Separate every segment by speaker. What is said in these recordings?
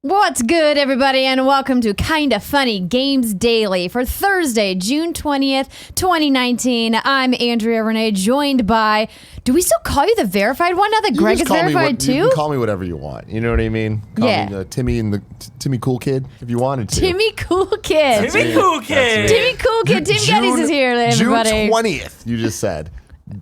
Speaker 1: What's good, everybody, and welcome to Kinda Funny Games Daily for Thursday, June 20th, 2019. I'm Andrea Renee, joined by... Do we still call you the verified one now that Greg is verified too?
Speaker 2: You can call me whatever you want. You know what I mean? Call me Timmy and the Timmy Cool Kid if you wanted to.
Speaker 1: Timmy Cool Kid.
Speaker 3: Timmy Cool Kid.
Speaker 1: Timmy Cool Kid. Tim Geddes is here, everybody.
Speaker 2: June 20th, you just said.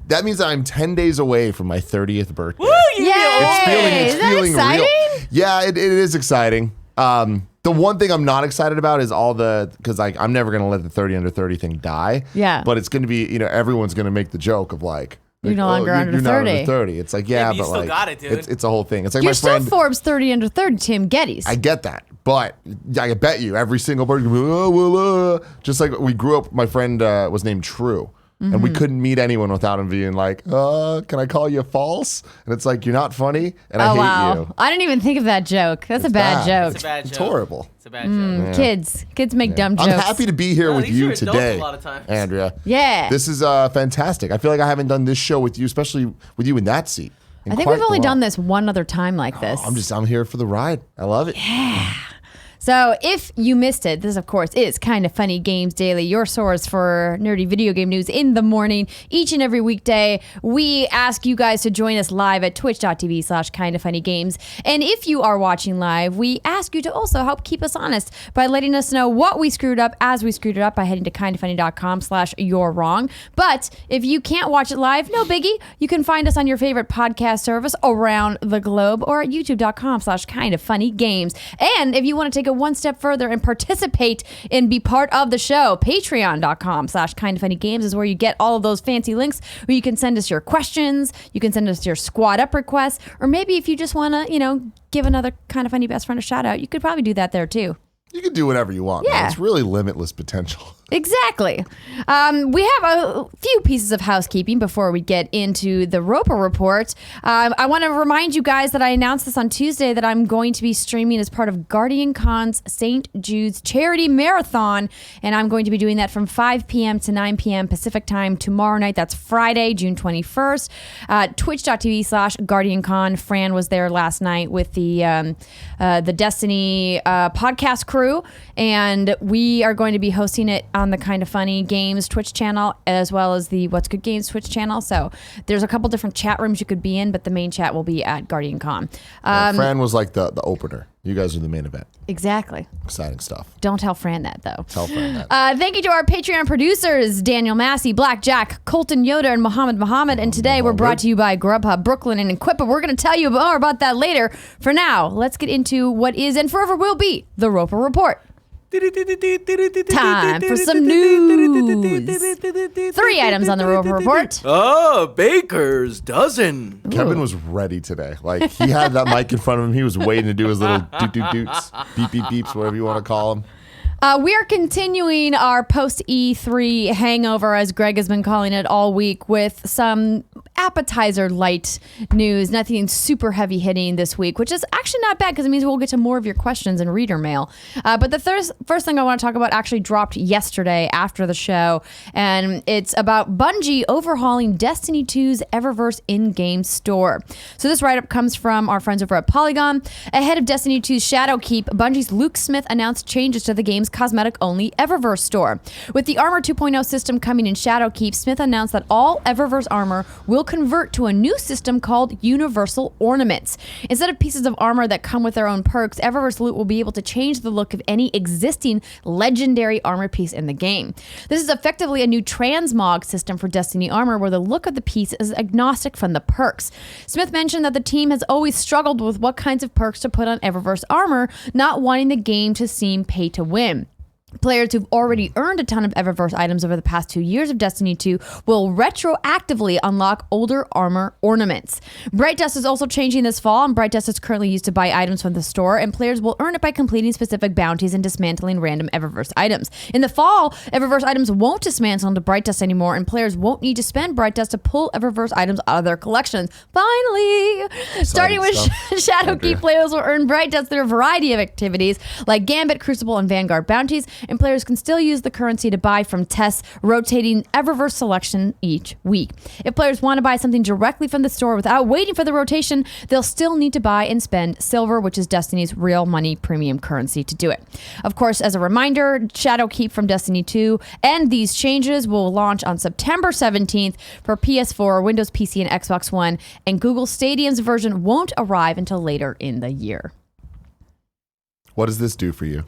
Speaker 2: That means I'm 10 days away from my 30th birthday.
Speaker 3: Woo!
Speaker 2: It's feeling
Speaker 1: exciting?
Speaker 2: real. Yeah, it is exciting. The one thing I'm not excited about is because I'm never going to let the 30 under 30 thing die.
Speaker 1: Yeah.
Speaker 2: But it's going to be, everyone's going to make the joke of like,
Speaker 1: you're no longer under 30.
Speaker 2: You're not under 30. It's like,
Speaker 3: but
Speaker 2: but
Speaker 3: still
Speaker 2: like,
Speaker 3: got it, dude.
Speaker 2: It's a whole thing. It's like
Speaker 1: You're
Speaker 2: my friend.
Speaker 1: still Forbes 30 under 30, Tim Geddes.
Speaker 2: I get that, but I bet you every single person, just like we grew up, my friend was named True. And we couldn't meet anyone without him being like, can I call you false? And it's like, you're not funny, and I hate you.
Speaker 1: I didn't even think of that joke. That's a bad joke.
Speaker 3: It's a bad joke.
Speaker 2: It's horrible.
Speaker 3: It's a bad joke.
Speaker 1: Yeah. Kids make dumb jokes.
Speaker 2: I'm happy to be here with
Speaker 3: these
Speaker 2: you
Speaker 3: are adults
Speaker 2: today,
Speaker 3: a lot of times.
Speaker 2: Andrea.
Speaker 1: Yeah.
Speaker 2: This is fantastic. I feel like I haven't done this show with you, especially with you in that seat.
Speaker 1: I think we've only done this one other time like this.
Speaker 2: I'm here for the ride. I love it.
Speaker 1: Yeah. So if you missed it, this, of course, is Kinda Funny Games Daily, your source for nerdy video game news in the morning. Each and every weekday, we ask you guys to join us live at twitch.tv/kindafunnygames. And if you are watching live, we ask you to also help keep us honest by letting us know what we screwed up as we screwed it up by heading to kindafunny.com/you'rewrong. But if you can't watch it live, no biggie. You can find us on your favorite podcast service around the globe or at youtube.com/kindafunnygames. And if you want to take a one step further and participate and be part of the show, patreon.com/kindafunnygames is where you get all of those fancy links where you can send us your questions, you can send us your squad up requests, or maybe if you just want to, give another Kinda Funny best friend a shout out, you could probably do that there too.
Speaker 2: You can do whatever you want.
Speaker 1: Yeah.
Speaker 2: Man. It's really limitless potential.
Speaker 1: Exactly. We have a few pieces of housekeeping before we get into the Roper Report. I want to remind you guys that I announced this on Tuesday that I'm going to be streaming as part of GuardianCon's St. Jude's Charity Marathon, and I'm going to be doing that from 5 p.m. to 9 p.m. Pacific time tomorrow night. That's Friday, June 21st. Twitch.tv/GuardianCon. Fran was there last night with the Destiny podcast crew, and we are going to be hosting it on the Kinda Funny Games Twitch channel, as well as the What's Good Games Twitch channel. So there's a couple different chat rooms you could be in, but the main chat will be at GuardianCon.
Speaker 2: Fran was like the opener. You guys are the main event.
Speaker 1: Exactly.
Speaker 2: Exciting stuff.
Speaker 1: Don't tell Fran that, though.
Speaker 2: Tell Fran that.
Speaker 1: Thank you to our Patreon producers, Daniel Massey, Black Jack, Colton Yoda, and Muhammad. And today we're brought to you by Grubhub, Brooklyn, and Equipa. We're going to tell you more about that later. For now, let's get into what is and forever will be the Roper Report. Time for some news. 3 items on the Roper Report.
Speaker 3: Oh, Baker's dozen.
Speaker 2: Kevin was ready today. Like, he had that mic in front of him. He was waiting to do his little doot-doot-doots, beep-beep-beeps, whatever you want to call them.
Speaker 1: We are continuing our post-E3 hangover, as Greg has been calling it all week, with some appetizer light news. Nothing super heavy hitting this week, which is actually not bad because it means we'll get to more of your questions and reader mail. But the first thing I want to talk about actually dropped yesterday after the show, and it's about Bungie overhauling Destiny 2's Eververse in-game store. So this write-up comes from our friends over at Polygon. Ahead of Destiny 2's Shadowkeep, Bungie's Luke Smith announced changes to the game's cosmetic-only Eververse store. With the Armor 2.0 system coming in Shadowkeep, Smith announced that all Eververse armor will convert to a new system called Universal Ornaments. Instead of pieces of armor that come with their own perks, Eververse loot will be able to change the look of any existing legendary armor piece in the game. This is effectively a new transmog system for Destiny armor, where the look of the piece is agnostic from the perks. Smith mentioned that the team has always struggled with what kinds of perks to put on Eververse armor, not wanting the game to seem pay to win. Players who've already earned a ton of Eververse items over the past 2 years of Destiny 2 will retroactively unlock older armor ornaments. Bright Dust is also changing this fall, and Bright Dust is currently used to buy items from the store, and players will earn it by completing specific bounties and dismantling random Eververse items. In the fall, Eververse items won't dismantle into Bright Dust anymore, and players won't need to spend Bright Dust to pull Eververse items out of their collections. Finally! Starting with Shadowkeep, players will earn Bright Dust through a variety of activities like Gambit, Crucible, and Vanguard bounties, and players can still use the currency to buy from Test's rotating Eververse selection each week. If players want to buy something directly from the store without waiting for the rotation, they'll still need to buy and spend silver, which is Destiny's real money premium currency, to do it. Of course, as a reminder, Shadowkeep from Destiny 2 and these changes will launch on September 17th for PS4, Windows PC, and Xbox One, and Google Stadium's version won't arrive until later in the year.
Speaker 2: What does this do for you?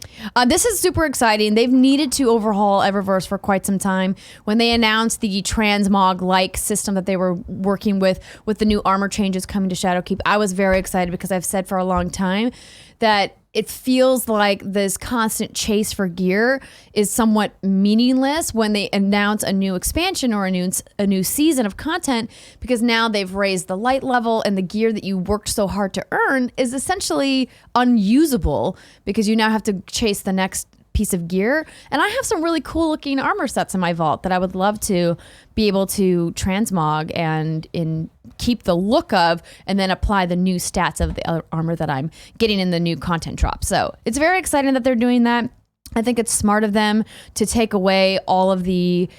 Speaker 1: This is super exciting. They've needed to overhaul Eververse for quite some time. When they announced the transmog-like system that they were working with the new armor changes coming to Shadowkeep, I was very excited because I've said for a long time that it feels like this constant chase for gear is somewhat meaningless when they announce a new expansion or a new season of content, because now they've raised the light level and the gear that you worked so hard to earn is essentially unusable because you now have to chase the next piece of gear. And I have some really cool looking armor sets in my vault that I would love to be able to transmog and keep the look of, and then apply the new stats of the armor that I'm getting in the new content drop. So it's very exciting that they're doing that. I think it's smart of them to take away all of the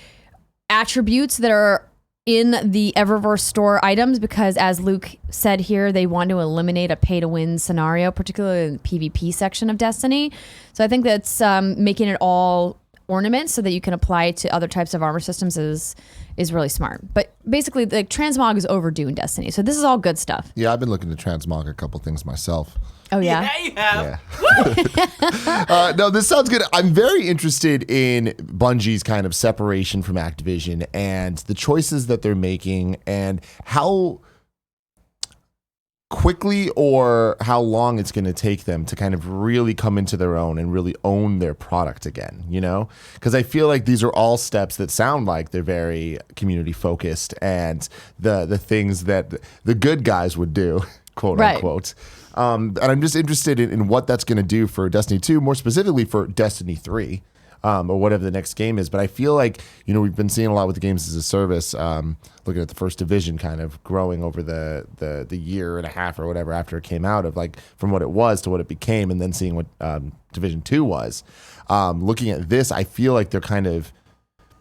Speaker 1: attributes that are in the Eververse store items, because as Luke said here, they want to eliminate a pay-to-win scenario, particularly in the PvP section of Destiny. So I think that's making it all ornaments so that you can apply it to other types of armor systems is really smart. But basically, the transmog is overdue in Destiny. So this is all good stuff.
Speaker 2: Yeah, I've been looking to transmog a couple things myself.
Speaker 1: Oh, yeah?
Speaker 3: Yeah, you have.
Speaker 2: Yeah. No, this sounds good. I'm very interested in Bungie's kind of separation from Activision and the choices that they're making and how quickly or how long it's going to take them to kind of really come into their own and really own their product again, you know? Because I feel like these are all steps that sound like they're very community focused and the things that the good guys would do, quote unquote. And I'm just interested in what that's going to do for Destiny 2, more specifically for Destiny 3. Or whatever the next game is. But I feel like, you know, we've been seeing a lot with the games as a service, looking at the First Division kind of growing over the year and a half or whatever after it came out, of like from what it was to what it became, and then seeing what Division 2 was. Looking at this, I feel like they're kind of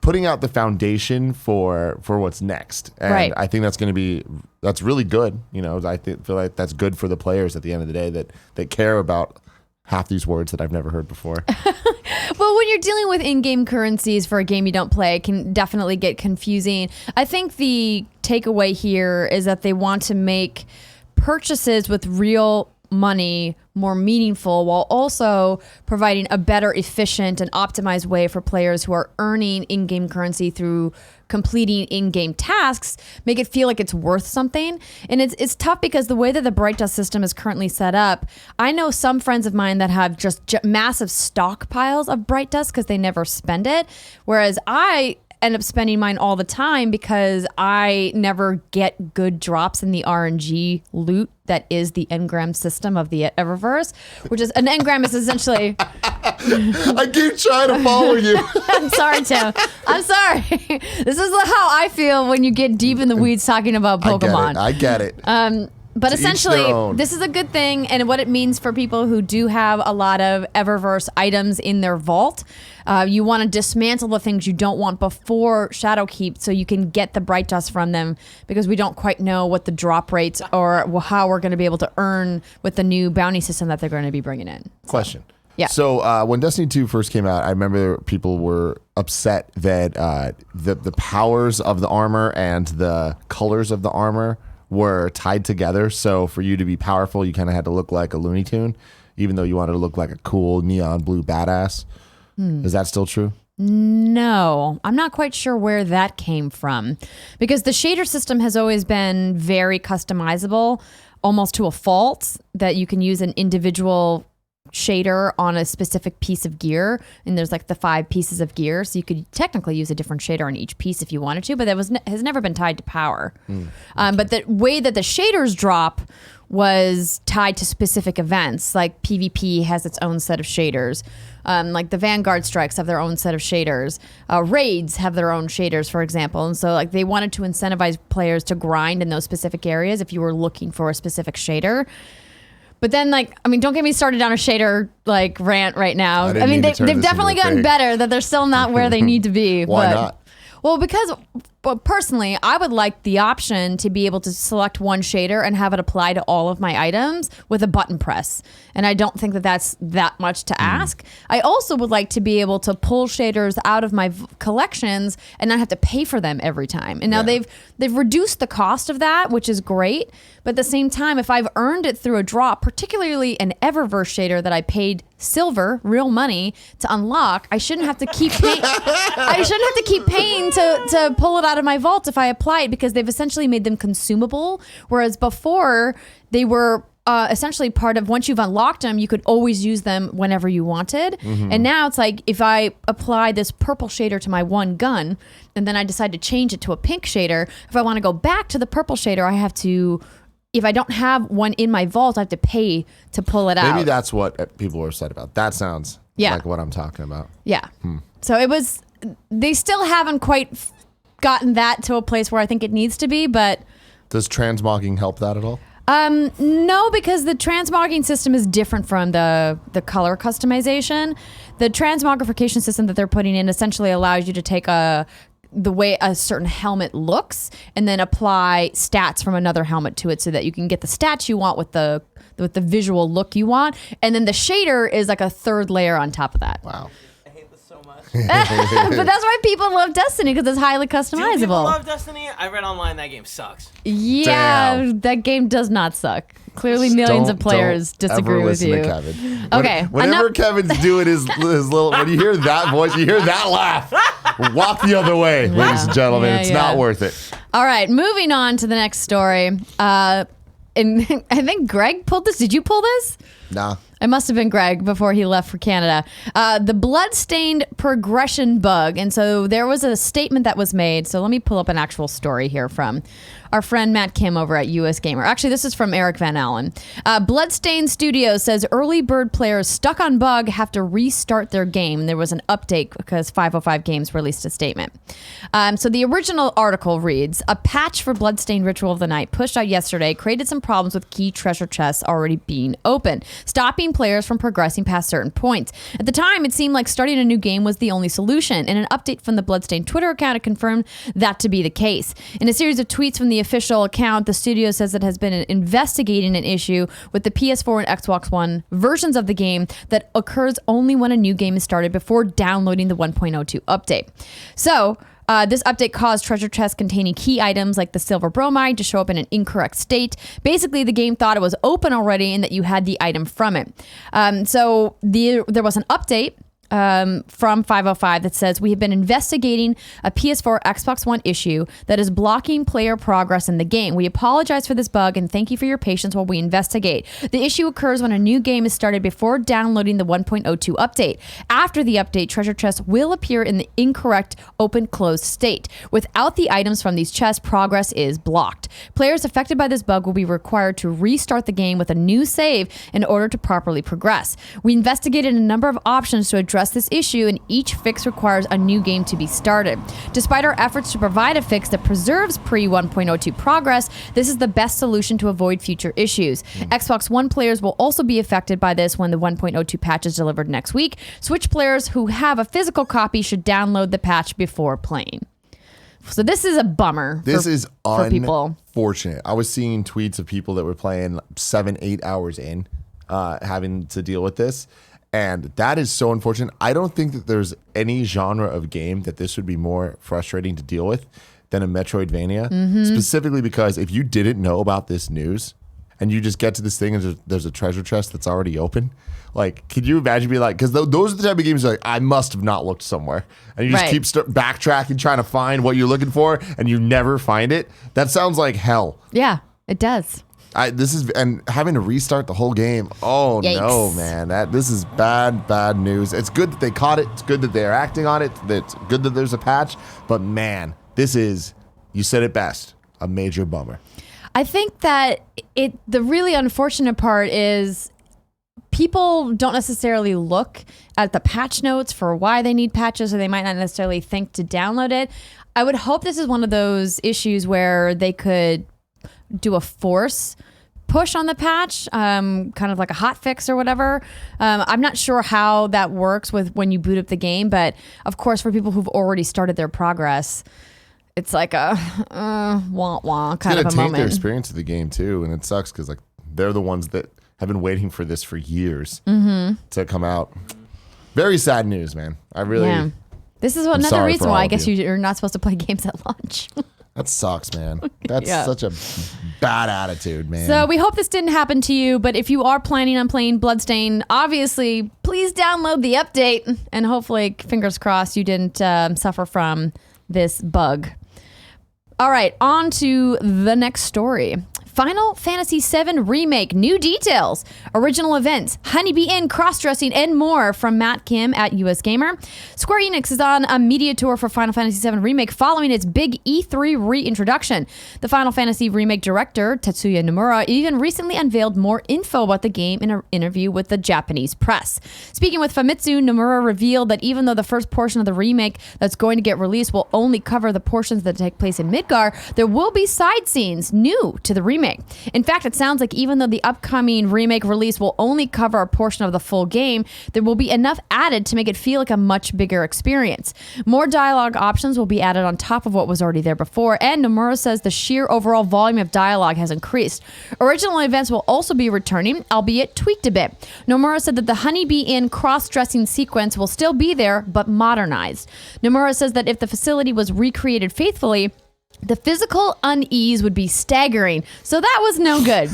Speaker 2: putting out the foundation for what's next. And I think that's really good. You know, feel like that's good for the players at the end of the day that care about half these words that I've never heard before.
Speaker 1: Well, when you're dealing with in-game currencies for a game you don't play, it can definitely get confusing. I think the takeaway here is that they want to make purchases with real money more meaningful, while also providing a better, efficient, and optimized way for players who are earning in-game currency through completing in-game tasks, make it feel like it's worth something. And it's tough because the way that the Bright Dust system is currently set up, I know some friends of mine that have just massive stockpiles of Bright Dust because they never spend it, whereas I end up spending mine all the time because I never get good drops in the RNG loot that is the engram system of the Eververse, which is an engram is essentially...
Speaker 2: I keep trying to follow you.
Speaker 1: I'm sorry, Tim. I'm sorry. This is how I feel when you get deep in the weeds talking about Pokemon.
Speaker 2: I get it.
Speaker 1: But
Speaker 2: To each their
Speaker 1: essentially,
Speaker 2: own.
Speaker 1: this is a good thing, and what it means for people who do have a lot of Eververse items in their vault. You want to dismantle the things you don't want before Shadowkeep so you can get the Bright Dust from them, because we don't quite know what the drop rates or how we're going to be able to earn with the new bounty system that they're going to be bringing in.
Speaker 2: Question.
Speaker 1: Yeah.
Speaker 2: So when Destiny 2 first came out, I remember people were upset that the powers of the armor and the colors of the armor were tied together. So for you to be powerful, you kind of had to look like a Looney Tune, even though you wanted to look like a cool neon blue badass. Is that still true?
Speaker 1: No, I'm not quite sure where that came from, because the shader system has always been very customizable, almost to a fault, that you can use an individual shader on a specific piece of gear, and there's like the 5 pieces of gear, so you could technically use a different shader on each piece if you wanted to, but that has never been tied to power. But the way that the shaders drop was tied to specific events, like PvP has its own set of shaders, like the Vanguard strikes have their own set of shaders, raids have their own shaders, for example. And so like they wanted to incentivize players to grind in those specific areas if you were looking for a specific shader. But then, don't get me started on a shader rant right now.
Speaker 2: I mean,
Speaker 1: they've definitely gotten better. That they're still not where they need to be.
Speaker 2: Why not?
Speaker 1: Well, because personally, I would like the option to be able to select one shader and have it apply to all of my items with a button press. And I don't think that that's that much to ask. I also would like to be able to pull shaders out of my collections and not have to pay for them every time. And now they've reduced the cost of that, which is great. But at the same time, if I've earned it through a drop, particularly an Eververse shader that I paid silver, real money, to unlock, I shouldn't have to keep paying. I shouldn't have to keep paying to pull it out of my vault if I apply it, because they've essentially made them consumable. Whereas before they were essentially part of, once you've unlocked them, you could always use them whenever you wanted. And now it's like, if I apply this purple shader to my one gun and then I decide to change it to a pink shader, if I want to go back to the purple shader, I have to, if I don't have one in my vault, I have to pay to pull it out.
Speaker 2: Maybe that's what people were upset about. That sounds like what I'm talking about.
Speaker 1: Yeah. So it was, they still haven't quite gotten that to a place where I think it needs to be, but.
Speaker 2: Does transmogging help that at all?
Speaker 1: No, because the transmogging system is different from the color customization. The transmogrification system that they're putting in essentially allows you to take the way a certain helmet looks and then apply stats from another helmet to it so that you can get the stats you want with the visual look you want. And then the shader is like a third layer on top of that.
Speaker 2: Wow.
Speaker 3: I hate this so much.
Speaker 1: But that's why people love Destiny, because it's highly customizable.
Speaker 3: Do people love Destiny? I read online that game sucks.
Speaker 1: Yeah,
Speaker 2: Damn.
Speaker 1: that game does not suck. Clearly, millions of players disagree with you.
Speaker 2: To Kevin.
Speaker 1: Okay,
Speaker 2: Whenever Kevin's doing his little, when you hear that voice, you hear that laugh. Walk the other way, ladies and gentlemen. It's not worth it.
Speaker 1: All right, moving on to the next story. And I think Greg pulled this. Did you pull this?
Speaker 2: Nah.
Speaker 1: It must have been Greg before he left for Canada. The Bloodstained Progression Bug. And so there was a statement that was made. So let me pull up an actual story here from our friend Matt Kim over at US Gamer. Actually, this is from Eric Van Allen. Bloodstained Studios says early bird players stuck on bug have to restart their game. There was an update because 505 Games released a statement. So the original article reads, a patch for Bloodstained Ritual of the Night pushed out yesterday created some problems with key treasure chests already being open, stopping players from progressing past certain points. At the time, it seemed like starting a new game was the only solution, and an update from the Bloodstained Twitter account confirmed that to be the case. In a series of tweets from the official account, the studio says it has been investigating an issue with the PS4 and Xbox One versions of the game that occurs only when a new game is started before downloading the 1.02 update. So, this update caused treasure chests containing key items like the silver bromide to show up in an incorrect state. Basically, the game thought it was open already and that you had the item from it. So there was an update from 505 that says, we have been investigating a PS4 Xbox One issue that is blocking player progress in the game. We apologize for this bug and thank you for your patience while we investigate. The issue occurs when a new game is started before downloading the 1.02 update. After the update, treasure chests will appear in the incorrect open-closed state. Without the items from these chests, progress is blocked. Players affected by this bug will be required to restart the game with a new save in order to properly progress. We investigated a number of options to address this issue, and each fix requires a new game to be started. Despite our efforts to provide a fix that preserves pre-1.02 progress, this is the best solution to avoid future issues. Xbox One players will also be affected by this when the 1.02 patch is delivered next week. Switch players who have a physical copy should download the patch before playing. So this is a bummer.
Speaker 2: This is
Speaker 1: for people.
Speaker 2: Unfortunate. I was seeing tweets of people that were playing 7-8 hours in, having to deal with this. And that is so unfortunate. I don't think that there's any genre of game that this would be more frustrating to deal with than a Metroidvania. Specifically because if you didn't know about this news and you just get to this thing and there's a treasure chest that's already open, like, could you imagine being like, because those are the type of games like, I must have not looked somewhere. And you just keep backtracking, trying to find what you're looking for, and you never find it. That sounds like hell.
Speaker 1: Yeah, it does.
Speaker 2: And having to restart the whole game. Oh,
Speaker 1: Yikes.
Speaker 2: No, man. This is bad news. It's good that they caught it. It's good that they're acting on it. It's good that there's a patch. But man, this is, you said it best, a major bummer.
Speaker 1: I think that the really unfortunate part is people don't necessarily look at the patch notes for why they need patches, or they might not necessarily think to download it. I would hope this is one of those issues where they could do a force push on the patch, kind of like a hot fix or whatever. I'm not sure how that works with when you boot up the game, but of course, for people who've already started their progress, it's like a wah wah kind of a
Speaker 2: taint
Speaker 1: moment.
Speaker 2: Their experience of the game too, and it sucks because like they're the ones that have been waiting for this for years to come out. Very sad news, man.
Speaker 1: Yeah. This is another
Speaker 2: sorry
Speaker 1: reason
Speaker 2: for
Speaker 1: why
Speaker 2: all
Speaker 1: I
Speaker 2: of
Speaker 1: guess
Speaker 2: you.
Speaker 1: you're not supposed to play games at launch.
Speaker 2: That sucks, man. That's
Speaker 1: Yeah.
Speaker 2: such a bad attitude, man.
Speaker 1: So we hope this didn't happen to you, but if you are planning on playing Bloodstained, obviously, please download the update, and hopefully, fingers crossed, you didn't suffer from this bug. All right, on to the next story. Final Fantasy VII Remake, new details, original events, Honeybee Inn cross-dressing, and more from Matt Kim at US Gamer. Square Enix is on a media tour for Final Fantasy VII Remake following its big E3 reintroduction. The Final Fantasy Remake director, Tetsuya Nomura, even recently unveiled more info about the game in an interview with the Japanese press. Speaking with Famitsu, Nomura revealed that even though the first portion of the remake that's going to get released will only cover the portions that take place in Midgar, there will be side scenes new to the remake. In fact, it sounds like even though the upcoming remake release will only cover a portion of the full game, there will be enough added to make it feel like a much bigger experience. More dialogue options will be added on top of what was already there before, and Nomura says the sheer overall volume of dialogue has increased. Original events will also be returning, albeit tweaked a bit. Nomura said that the Honeybee Inn cross-dressing sequence will still be there, but modernized. Nomura says that if the facility was recreated faithfully, the physical unease would be staggering, so that was no good.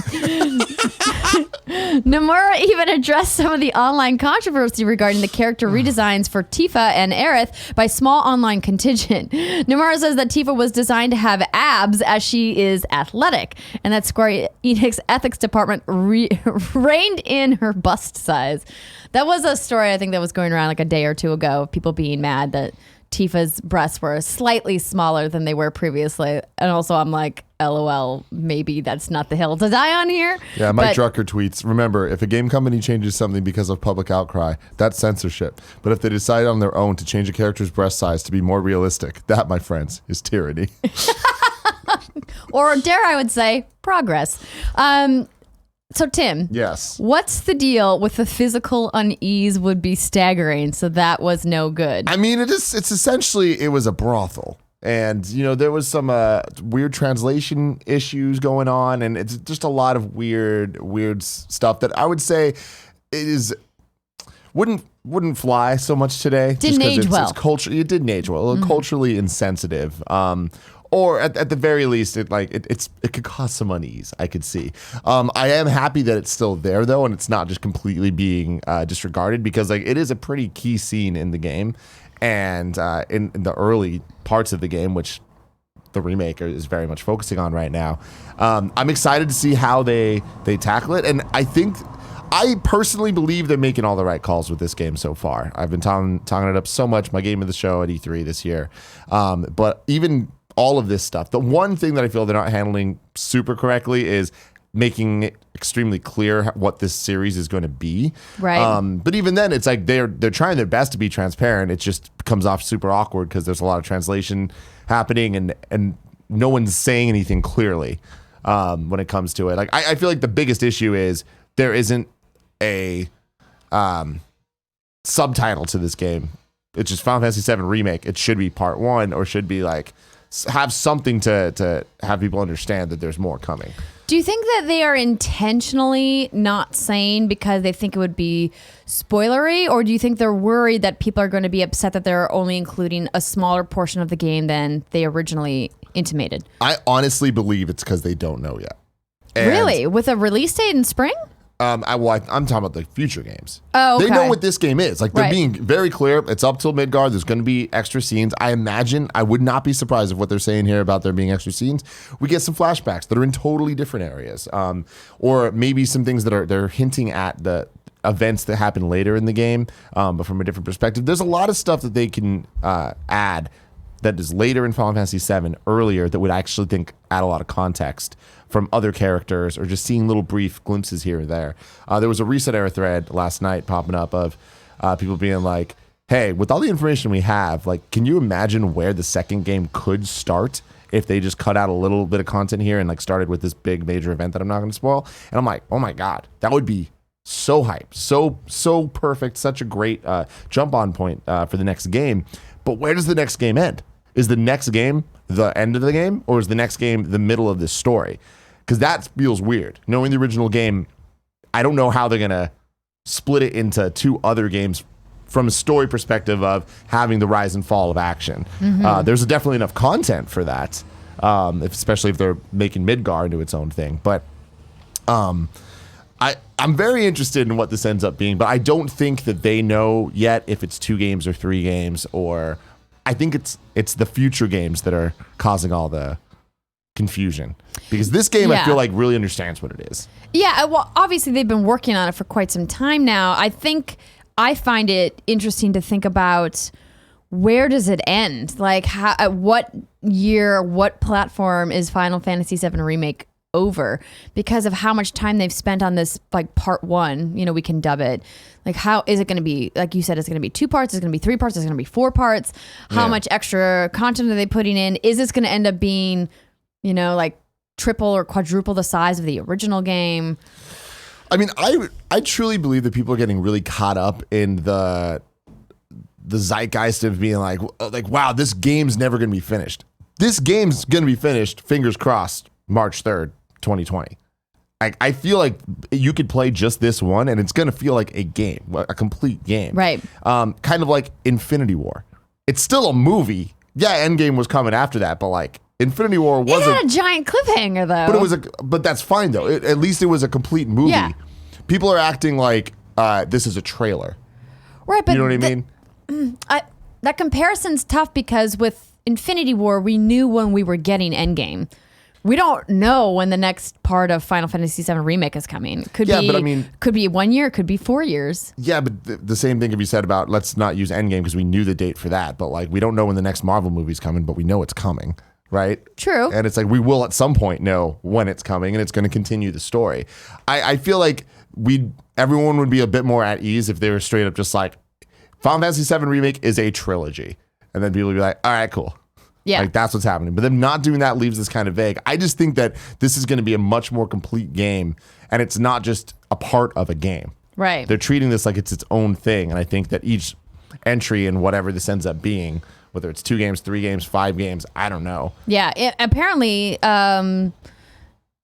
Speaker 1: Nomura even addressed some of the online controversy regarding the character redesigns for Tifa and Aerith by small online contingent. Nomura says that Tifa was designed to have abs as she is athletic, and that Square Enix ethics department reined in her bust size. That was a story I think that was going around like a day or two ago, people being mad that Tifa's breasts were slightly smaller than they were previously. And also I'm like, LOL, maybe that's not the hill to die on here.
Speaker 2: Yeah, Mike Drucker tweets, remember, if a game company changes something because of public outcry, that's censorship. But if they decide on their own to change a character's breast size to be more realistic, that, my friends, is tyranny.
Speaker 1: Or dare I would say, progress. So Tim,
Speaker 2: Yes.
Speaker 1: what's the deal with the physical unease would be staggering, so that was no good?
Speaker 2: I mean, it's essentially, it was a brothel. And, you know, there was some weird translation issues going on, and it's just a lot of weird stuff that I would say wouldn't fly so much today.
Speaker 1: Didn't age well.
Speaker 2: It didn't age well. Culturally insensitive. Or at the very least, it could cause some unease. I could see. I am happy that it's still there though, and it's not just completely being disregarded, because like it is a pretty key scene in the game, and in the early parts of the game, which the remake is very much focusing on right now. I'm excited to see how they tackle it, and I personally believe they're making all the right calls with this game so far. I've been tonguing it up so much, my game of the show at E3 this year, but even all of this stuff. The one thing that I feel they're not handling super correctly is making it extremely clear what this series is going to be.
Speaker 1: Right.
Speaker 2: But even then, it's like they're trying their best to be transparent. It just comes off super awkward because there's a lot of translation happening, and no one's saying anything clearly when it comes to it. Like I feel like the biggest issue is there isn't a subtitle to this game. It's just Final Fantasy VII Remake. It should be part 1, or should be like have something to have people understand that there's more coming.
Speaker 1: Do you think that they are intentionally not saying because they think it would be spoilery, or do you think they're worried that people are going to be upset that they're only including a smaller portion of the game than they originally intimated?
Speaker 2: I honestly believe it's because they don't know yet. And
Speaker 1: Really? With a release date in spring?
Speaker 2: I'm talking about the future games.
Speaker 1: Oh, okay.
Speaker 2: They know what this game is. Like, they're
Speaker 1: Right.
Speaker 2: being very clear. It's up till Midgard. There's going to be extra scenes. I imagine, I would not be surprised if what they're saying here about there being extra scenes, we get some flashbacks that are in totally different areas. Or maybe some things that they're hinting at the events that happen later in the game, but from a different perspective. There's a lot of stuff that they can add that is later in Final Fantasy VII, earlier, that would actually add a lot of context from other characters, or just seeing little brief glimpses here and there. There was a Reset Era thread last night popping up of people being like, hey, with all the information we have, like, can you imagine where the second game could start if they just cut out a little bit of content here and like started with this big major event that I'm not going to spoil. And I'm like, oh my God, that would be so hype, so perfect, such a great jump on point for the next game. But where does the next game end? Is the next game the end of the game, or is the next game the middle of this story? Because that feels weird. Knowing the original game, I don't know how they're going to split it into two other games from a story perspective of having the rise and fall of action. There's definitely enough content for that, especially if they're making Midgar into its own thing. But I'm very interested in what this ends up being, but I don't think that they know yet if it's 2 games or 3 games, or I think it's the future games that are causing all the confusion. Because this game, I feel like, really understands what it is.
Speaker 1: Yeah, well, obviously they've been working on it for quite some time now. I find it interesting to think about, where does it end? Like, at what year, what platform is Final Fantasy VII Remake over? Because of how much time they've spent on this, like part 1, we can dub it. Like, how is it going to be? Like you said, it's going to be 2 parts, it's going to be 3 parts, it's going to be 4 parts. How much extra content are they putting in? Is this going to end up being, like triple or quadruple the size of the original game?
Speaker 2: I mean, I truly believe that people are getting really caught up in the zeitgeist of being like, wow, this game's never going to be finished. This game's going to be finished, fingers crossed, March 3rd, 2020. I feel like you could play just this one and it's going to feel like a game, a complete game.
Speaker 1: Right.
Speaker 2: Kind of like Infinity War. It's still a movie. Yeah, Endgame was coming after that, but like Infinity War wasn't.
Speaker 1: It had a giant cliffhanger though.
Speaker 2: But that's fine though. At least it was a complete movie.
Speaker 1: Yeah.
Speaker 2: People are acting like this is a trailer.
Speaker 1: Right, but
Speaker 2: you know what I mean?
Speaker 1: That comparison's tough because with Infinity War, we knew when we were getting Endgame. We don't know when the next part of Final Fantasy VII Remake is coming. Could be 1 year, could be 4 years.
Speaker 2: Yeah, but the same thing can be said about, let's not use Endgame because we knew the date for that. But like, we don't know when the next Marvel movie's coming, but we know it's coming, right?
Speaker 1: True.
Speaker 2: And it's like, we will at some point know when it's coming and it's going to continue the story. I feel like everyone would be a bit more at ease if they were straight up just like, Final Fantasy VII Remake is a trilogy. And then people would be like, all right, cool.
Speaker 1: Yeah.
Speaker 2: Like, that's what's happening. But them not doing that leaves this kind of vague. I just think that this is going to be a much more complete game, and it's not just a part of a game.
Speaker 1: Right.
Speaker 2: They're treating this like it's its own thing, and I think that each entry in whatever this ends up being, whether it's 2 games, 3 games, 5 games, I don't know.
Speaker 1: Yeah. Apparently,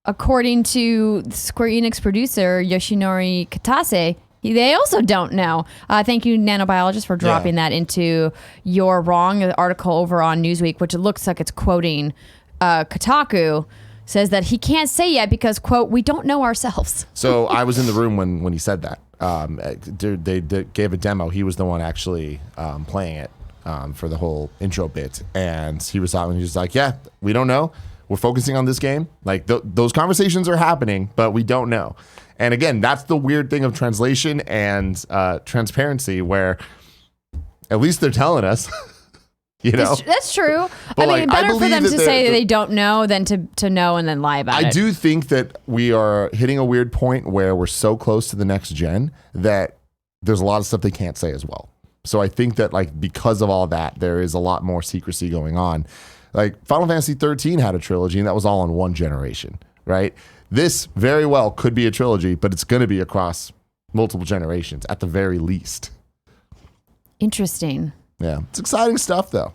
Speaker 1: according to Square Enix producer Yoshinori Kitase, they also don't know. Thank you, Nanobiologist, for dropping that into You're Wrong, the article over on Newsweek, which it looks like it's quoting Kotaku, says that he can't say yet because, quote, we don't know ourselves.
Speaker 2: So I was in the room when he said that. They gave a demo. He was the one actually playing it for the whole intro bit. And he was like, yeah, we don't know. We're focusing on this game. Like, those conversations are happening, but we don't know. And again, that's the weird thing of translation and transparency, where at least they're telling us,
Speaker 1: That's true.
Speaker 2: But
Speaker 1: I mean, better for them to say they don't know than to know and then lie about it.
Speaker 2: I do think that we are hitting a weird point where we're so close to the next gen that there's a lot of stuff they can't say as well. So I think that, like, because of all that, there is a lot more secrecy going on. Like, Final Fantasy 13 had a trilogy, and that was all on one generation, right? This very well could be a trilogy, but it's going to be across multiple generations at the very least.
Speaker 1: Interesting.
Speaker 2: Yeah. It's exciting stuff, though.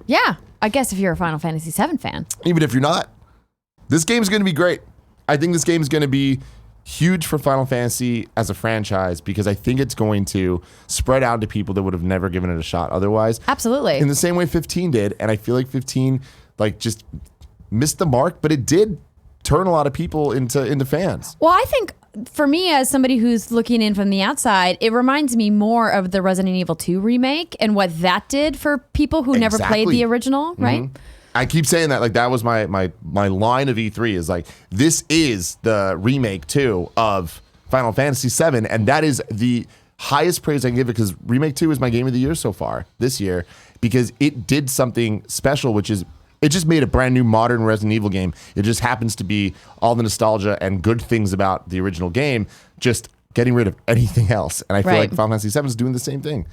Speaker 1: Yeah. I guess if you're a Final Fantasy VII fan.
Speaker 2: Even if you're not, this game's going to be great. I think this game's going to be huge for Final Fantasy as a franchise because I think it's going to spread out to people that would have never given it a shot otherwise.
Speaker 1: Absolutely.
Speaker 2: In the same way 15 did, and I feel like 15 just missed the mark, but it did turn a lot of people into fans.
Speaker 1: Well, I think for me, as somebody who's looking in from the outside, it reminds me more of the Resident Evil 2 remake and what that did for people who never played the original, right?
Speaker 2: Mm-hmm. I keep saying that, like, that was my line of E3 is like, this is the remake 2 of Final Fantasy VII, and that is the highest praise I can give it, because Remake 2 is my game of the year so far this year, because it did something special, which is it just made a brand new modern Resident Evil game. It just happens to be all the nostalgia and good things about the original game, just getting rid of anything else. And I feel like Final Fantasy VII is doing the same thing.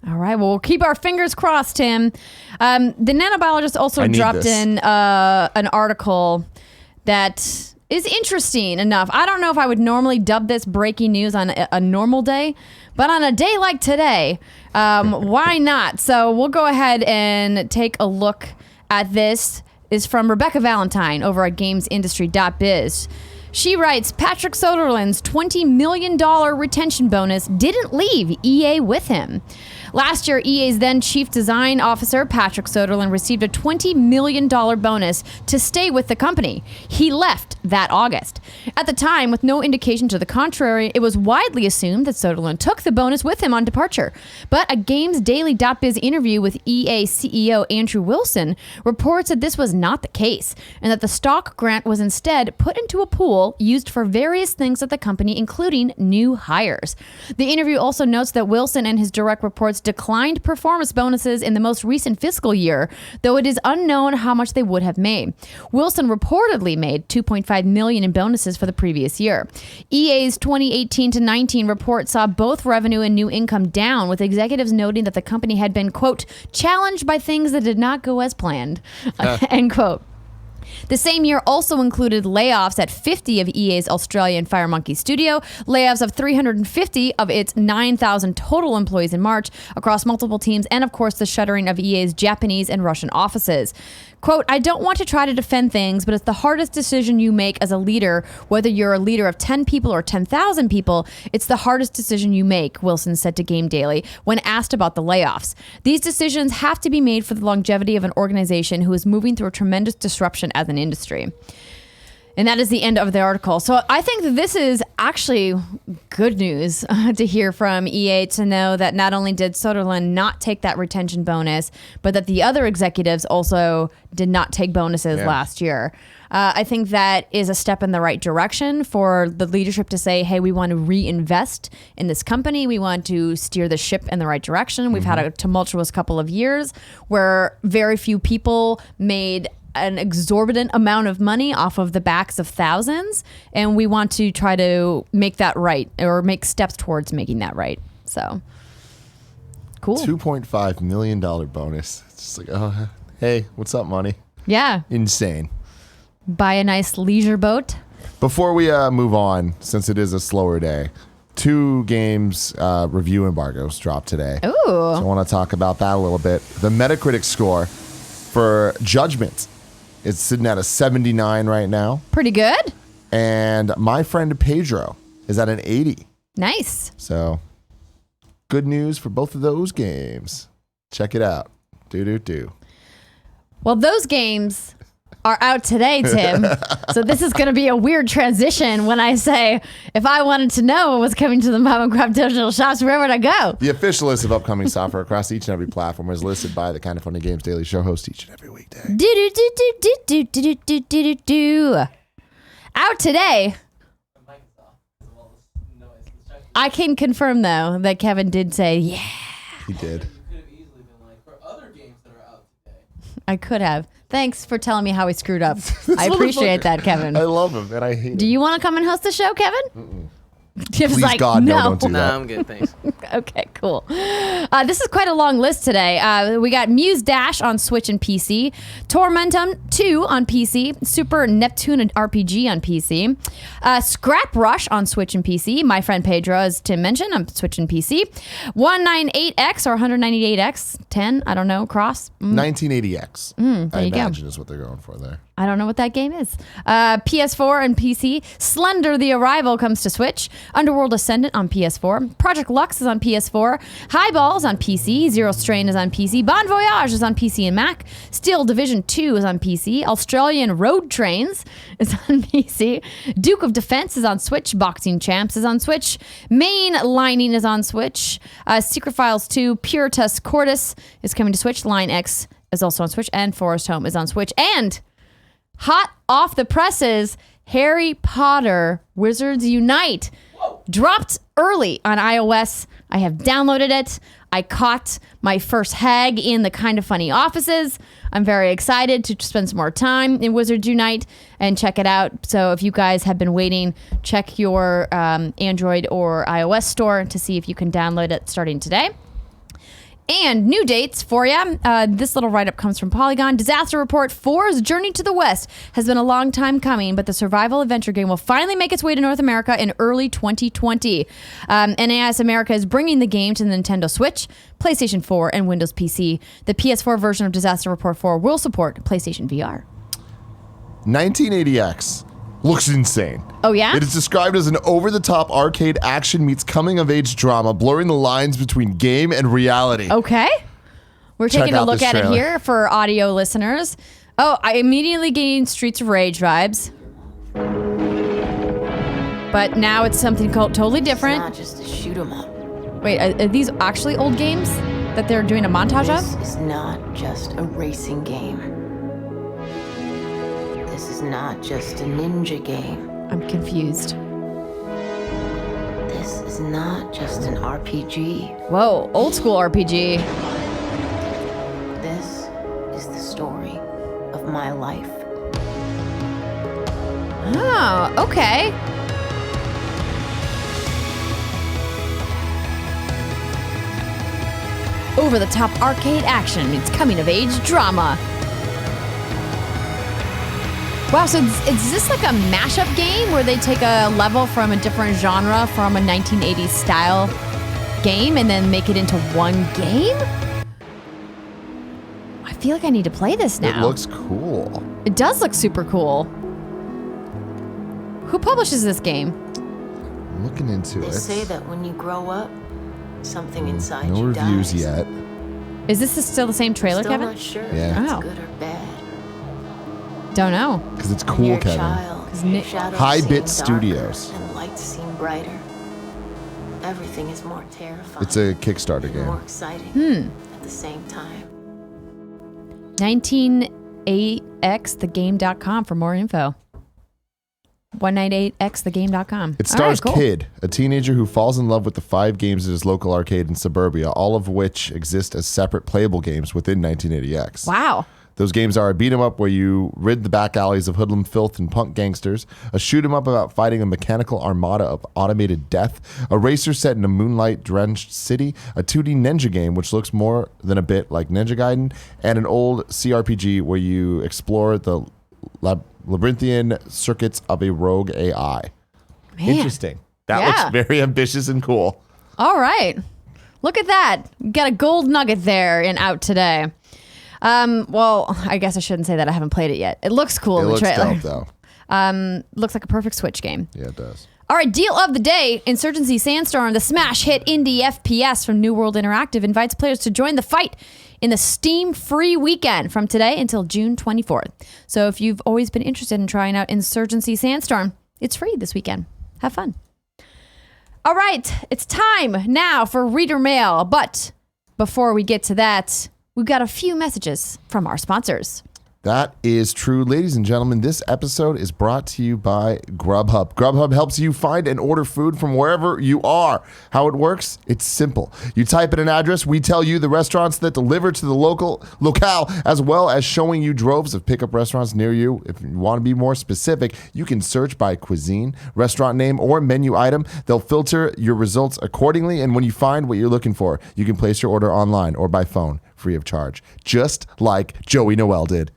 Speaker 1: All right. Well, we'll keep our fingers crossed, Tim. The nanobiologist also dropped in an article that is interesting enough. I don't know if I would normally dub this breaking news on a normal day, but on a day like today, why not? So we'll go ahead and take a look at this. Is from Rebekah Valentine over at gamesindustry.biz. She writes, Patrick Soderlund's $20 million retention bonus didn't leave EA with him. Last year, EA's then chief design officer, Patrick Soderlund, received a $20 million bonus to stay with the company. He left that August. At the time, with no indication to the contrary, it was widely assumed that Soderlund took the bonus with him on departure. But a GamesDaily.biz interview with EA CEO Andrew Wilson reports that this was not the case, and that the stock grant was instead put into a pool used for various things at the company, including new hires. The interview also notes that Wilson and his direct reports declined performance bonuses in the most recent fiscal year, though it is unknown how much they would have made. Wilson reportedly made $2.5 million in bonuses for the previous year. EA's 2018-19 report saw both revenue and new income down, with executives noting that the company had been, quote, challenged by things that did not go as planned, end quote. The same year also included layoffs at 50 of EA's Australian Firemonkey studio, layoffs of 350 of its 9,000 total employees in March across multiple teams, and of course the shuttering of EA's Japanese and Russian offices. Quote, I don't want to try to defend things, but it's the hardest decision you make as a leader, whether you're a leader of 10 people or 10,000 people. It's the hardest decision you make, Wilson said to Game Daily when asked about the layoffs. These decisions have to be made for the longevity of an organization who is moving through a tremendous disruption as an industry. And that is the end of the article. So I think that this is actually good news to hear from EA, to know that not only did Söderlund not take that retention bonus, but that the other executives also did not take bonuses last year. I think that is a step in the right direction for the leadership to say, hey, we want to reinvest in this company. We want to steer the ship in the right direction. We've had a tumultuous couple of years where very few people made an exorbitant amount of money off of the backs of thousands, and we want to try to make that right, or make steps towards making that right. So cool.
Speaker 2: $2.5 million bonus. It's just like, oh, hey, what's up, money?
Speaker 1: Yeah.
Speaker 2: Insane.
Speaker 1: Buy a nice leisure boat.
Speaker 2: Before we move on, since it is a slower day, 2 games review embargoes dropped today.
Speaker 1: Ooh.
Speaker 2: So I want to talk about that a little bit. The Metacritic score for Judgment is sitting at a 79 right now.
Speaker 1: Pretty good.
Speaker 2: And My Friend Pedro is at an 80.
Speaker 1: Nice.
Speaker 2: So good news for both of those games. Check it out. Do.
Speaker 1: Well, those games are out today, Tim. So this is going to be a weird transition when I say, if I wanted to know what was coming to the Mom and Crop digital shops, where would I go?
Speaker 2: The official list of upcoming software across each and every platform is listed by the Kind of Funny Games Daily Show host each and every weekday.
Speaker 1: Out today. I can confirm, though, that Kevin did say, yeah.
Speaker 2: He did.
Speaker 1: I could have. Thanks for telling me how we screwed up. I appreciate that, Kevin.
Speaker 2: I love him, and I hate him.
Speaker 1: Do you want to come and host the show, Kevin?
Speaker 2: Mm-mm.
Speaker 1: Tim's
Speaker 2: Please,
Speaker 1: like,
Speaker 2: God, no,
Speaker 1: no.
Speaker 2: don't do that.
Speaker 3: Nah, I'm good, thanks.
Speaker 1: Okay, cool. This is quite a long list today. We got Muse Dash on Switch and PC, Tormentum 2 on PC, Super Neptune and RPG on PC, Scrap Rush on Switch and PC, My Friend Pedro, as Tim mentioned, on Switch and PC, 198X or 198X, 10, I don't know, cross.
Speaker 2: 1980X.
Speaker 1: There you go.
Speaker 2: I imagine is what they're going for there.
Speaker 1: I don't know what that game is. PS4 and PC. Slender the Arrival comes to Switch. Underworld Ascendant on PS4. Project Lux is on PS4. Highball is on PC. Zero Strain is on PC. Bon Voyage is on PC and Mac. Steel Division 2 is on PC. Australian Road Trains is on PC. Duke of Defense is on Switch. Boxing Champs is on Switch. Main Lining is on Switch. Secret Files 2. Puritas Cordis is coming to Switch. Line X is also on Switch. And Forest Home is on Switch. And hot off the presses, Harry Potter Wizards Unite dropped early on iOS. I have downloaded it. I caught my first hag in the Kind of Funny offices. I'm very excited to spend some more time in Wizards Unite and check it out. So if you guys have been waiting, check your Android or iOS store to see if you can download it starting today. And new dates for you. This little write-up comes from Polygon. Disaster Report 4's Journey to the West has been a long time coming, but the survival adventure game will finally make its way to North America in early 2020. NAS America is bringing the game to the Nintendo Switch, PlayStation 4, and Windows PC. The PS4 version of Disaster Report 4 will support PlayStation VR.
Speaker 2: 1980X looks insane.
Speaker 1: Oh, yeah?
Speaker 2: It is described as an over-the-top arcade action meets coming-of-age drama, blurring the lines between game and reality.
Speaker 1: Okay. We're
Speaker 2: Check
Speaker 1: taking a
Speaker 2: out
Speaker 1: look
Speaker 2: this
Speaker 1: at it
Speaker 2: trailer.
Speaker 1: here for audio listeners. Oh, I immediately gained Streets of Rage vibes. But now it's something totally different.
Speaker 4: It's not just a shoot 'em up.
Speaker 1: Wait, are these actually old games that they're doing a montage
Speaker 4: This
Speaker 1: of?
Speaker 4: is not just a racing game. This is not just a ninja game.
Speaker 1: I'm confused.
Speaker 4: This is not just an RPG.
Speaker 1: Whoa, old school RPG.
Speaker 4: This is the story of my life.
Speaker 1: Oh, okay. Over-the-top arcade action meets coming-of-age drama. Wow, so is this like a mashup game where they take a level from a different genre from a 1980s style game and then make it into one game? I feel like I need to play this now.
Speaker 2: It looks cool.
Speaker 1: It does look super cool. Who publishes this game?
Speaker 2: I'm looking into
Speaker 4: They
Speaker 2: it.
Speaker 4: say that when you grow up, something inside
Speaker 2: No
Speaker 4: you
Speaker 2: reviews
Speaker 4: dies.
Speaker 2: yet.
Speaker 1: Is this still the same trailer,
Speaker 4: Still
Speaker 1: Kevin?
Speaker 4: not sure
Speaker 2: Yeah.
Speaker 4: if
Speaker 1: Oh.
Speaker 4: it's good or bad.
Speaker 1: Don't know.
Speaker 2: Because it's
Speaker 4: When
Speaker 2: cool,
Speaker 4: you're a
Speaker 2: Kevin.
Speaker 4: child,
Speaker 1: Nick-
Speaker 4: shadows
Speaker 2: High
Speaker 4: seem
Speaker 2: Bit
Speaker 4: darker
Speaker 2: Studios.
Speaker 4: And lights seem brighter. Everything is more terrifying.
Speaker 2: It's a Kickstarter
Speaker 4: and more
Speaker 2: game.
Speaker 4: exciting at the same time.
Speaker 1: 198xthegame.com for more info. 198xthegame.com.
Speaker 2: It
Speaker 1: All right,
Speaker 2: stars
Speaker 1: cool.
Speaker 2: Kid, a teenager who falls in love with the 5 games at his local arcade in suburbia, all of which exist as separate playable games within 1980X.
Speaker 1: Wow.
Speaker 2: Those games are a beat 'em up where you rid the back alleys of hoodlum filth and punk gangsters, a shoot 'em up about fighting a mechanical armada of automated death, a racer set in a moonlight-drenched city, a 2D ninja game which looks more than a bit like Ninja Gaiden, and an old CRPG where you explore the labyrinthian circuits of a rogue AI.
Speaker 1: Man.
Speaker 2: Interesting. That
Speaker 1: Yeah.
Speaker 2: looks very ambitious and cool.
Speaker 1: All right. Look at that. Got a gold nugget there and out today. Well, I guess I shouldn't say that. I haven't played it yet. It looks cool
Speaker 2: It
Speaker 1: in the
Speaker 2: looks
Speaker 1: trailer.
Speaker 2: dope, though.
Speaker 1: Looks like a perfect Switch game.
Speaker 2: Yeah, it does.
Speaker 1: All right, deal of the day. Insurgency Sandstorm, the smash hit indie FPS from New World Interactive, invites players to join the fight in the Steam free weekend from today until June 24th. So if you've always been interested in trying out Insurgency Sandstorm, it's free this weekend. Have fun. All right, it's time now for Reader Mail. But before we get to that, we've got a few messages from our sponsors.
Speaker 2: That is true. Ladies and gentlemen, this episode is brought to you by Grubhub. Grubhub helps you find and order food from wherever you are. How it works? It's simple. You type in an address, we tell you the restaurants that deliver to the locale, as well as showing you droves of pickup restaurants near you. If you want to be more specific, you can search by cuisine, restaurant name, or menu item. They'll filter your results accordingly, and when you find what you're looking for, you can place your order online or by phone, free of charge, just like Joey Noel did.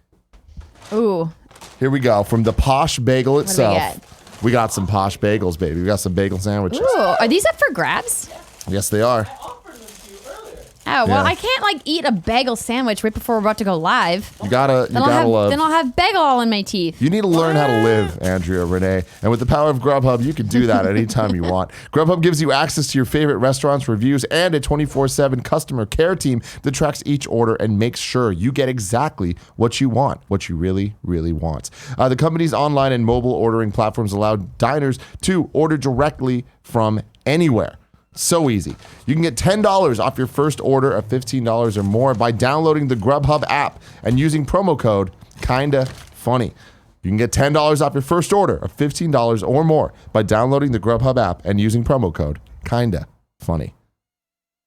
Speaker 1: Ooh,
Speaker 2: Here we go. From the Posh Bagel
Speaker 1: do we
Speaker 2: itself.
Speaker 1: get?
Speaker 2: We got some Posh Bagels, baby. We got some bagel sandwiches.
Speaker 1: ooh, are these up for grabs?
Speaker 2: Yes, they are.
Speaker 3: Offered them to you earlier.
Speaker 1: Oh, well,
Speaker 2: Yeah.
Speaker 1: I can't like eat a bagel sandwich right before we're about to go live.
Speaker 2: You gotta
Speaker 1: Then I'll
Speaker 2: love.
Speaker 1: have bagel all in my teeth.
Speaker 2: You need to learn how to live, Andrea Renee. And with the power of Grubhub, you can do that anytime you want. Grubhub gives you access to your favorite restaurants, reviews, and a 24/7 customer care team that tracks each order and makes sure you get exactly what you want, what you really, really want. The company's online and mobile ordering platforms allow diners to order directly from anywhere. So easy. You can get $10 off your first order of $15 or more by downloading the Grubhub app and using promo code Kinda Funny. You can get $10 off your first order of $15 or more by downloading the Grubhub app and using promo code Kinda Funny.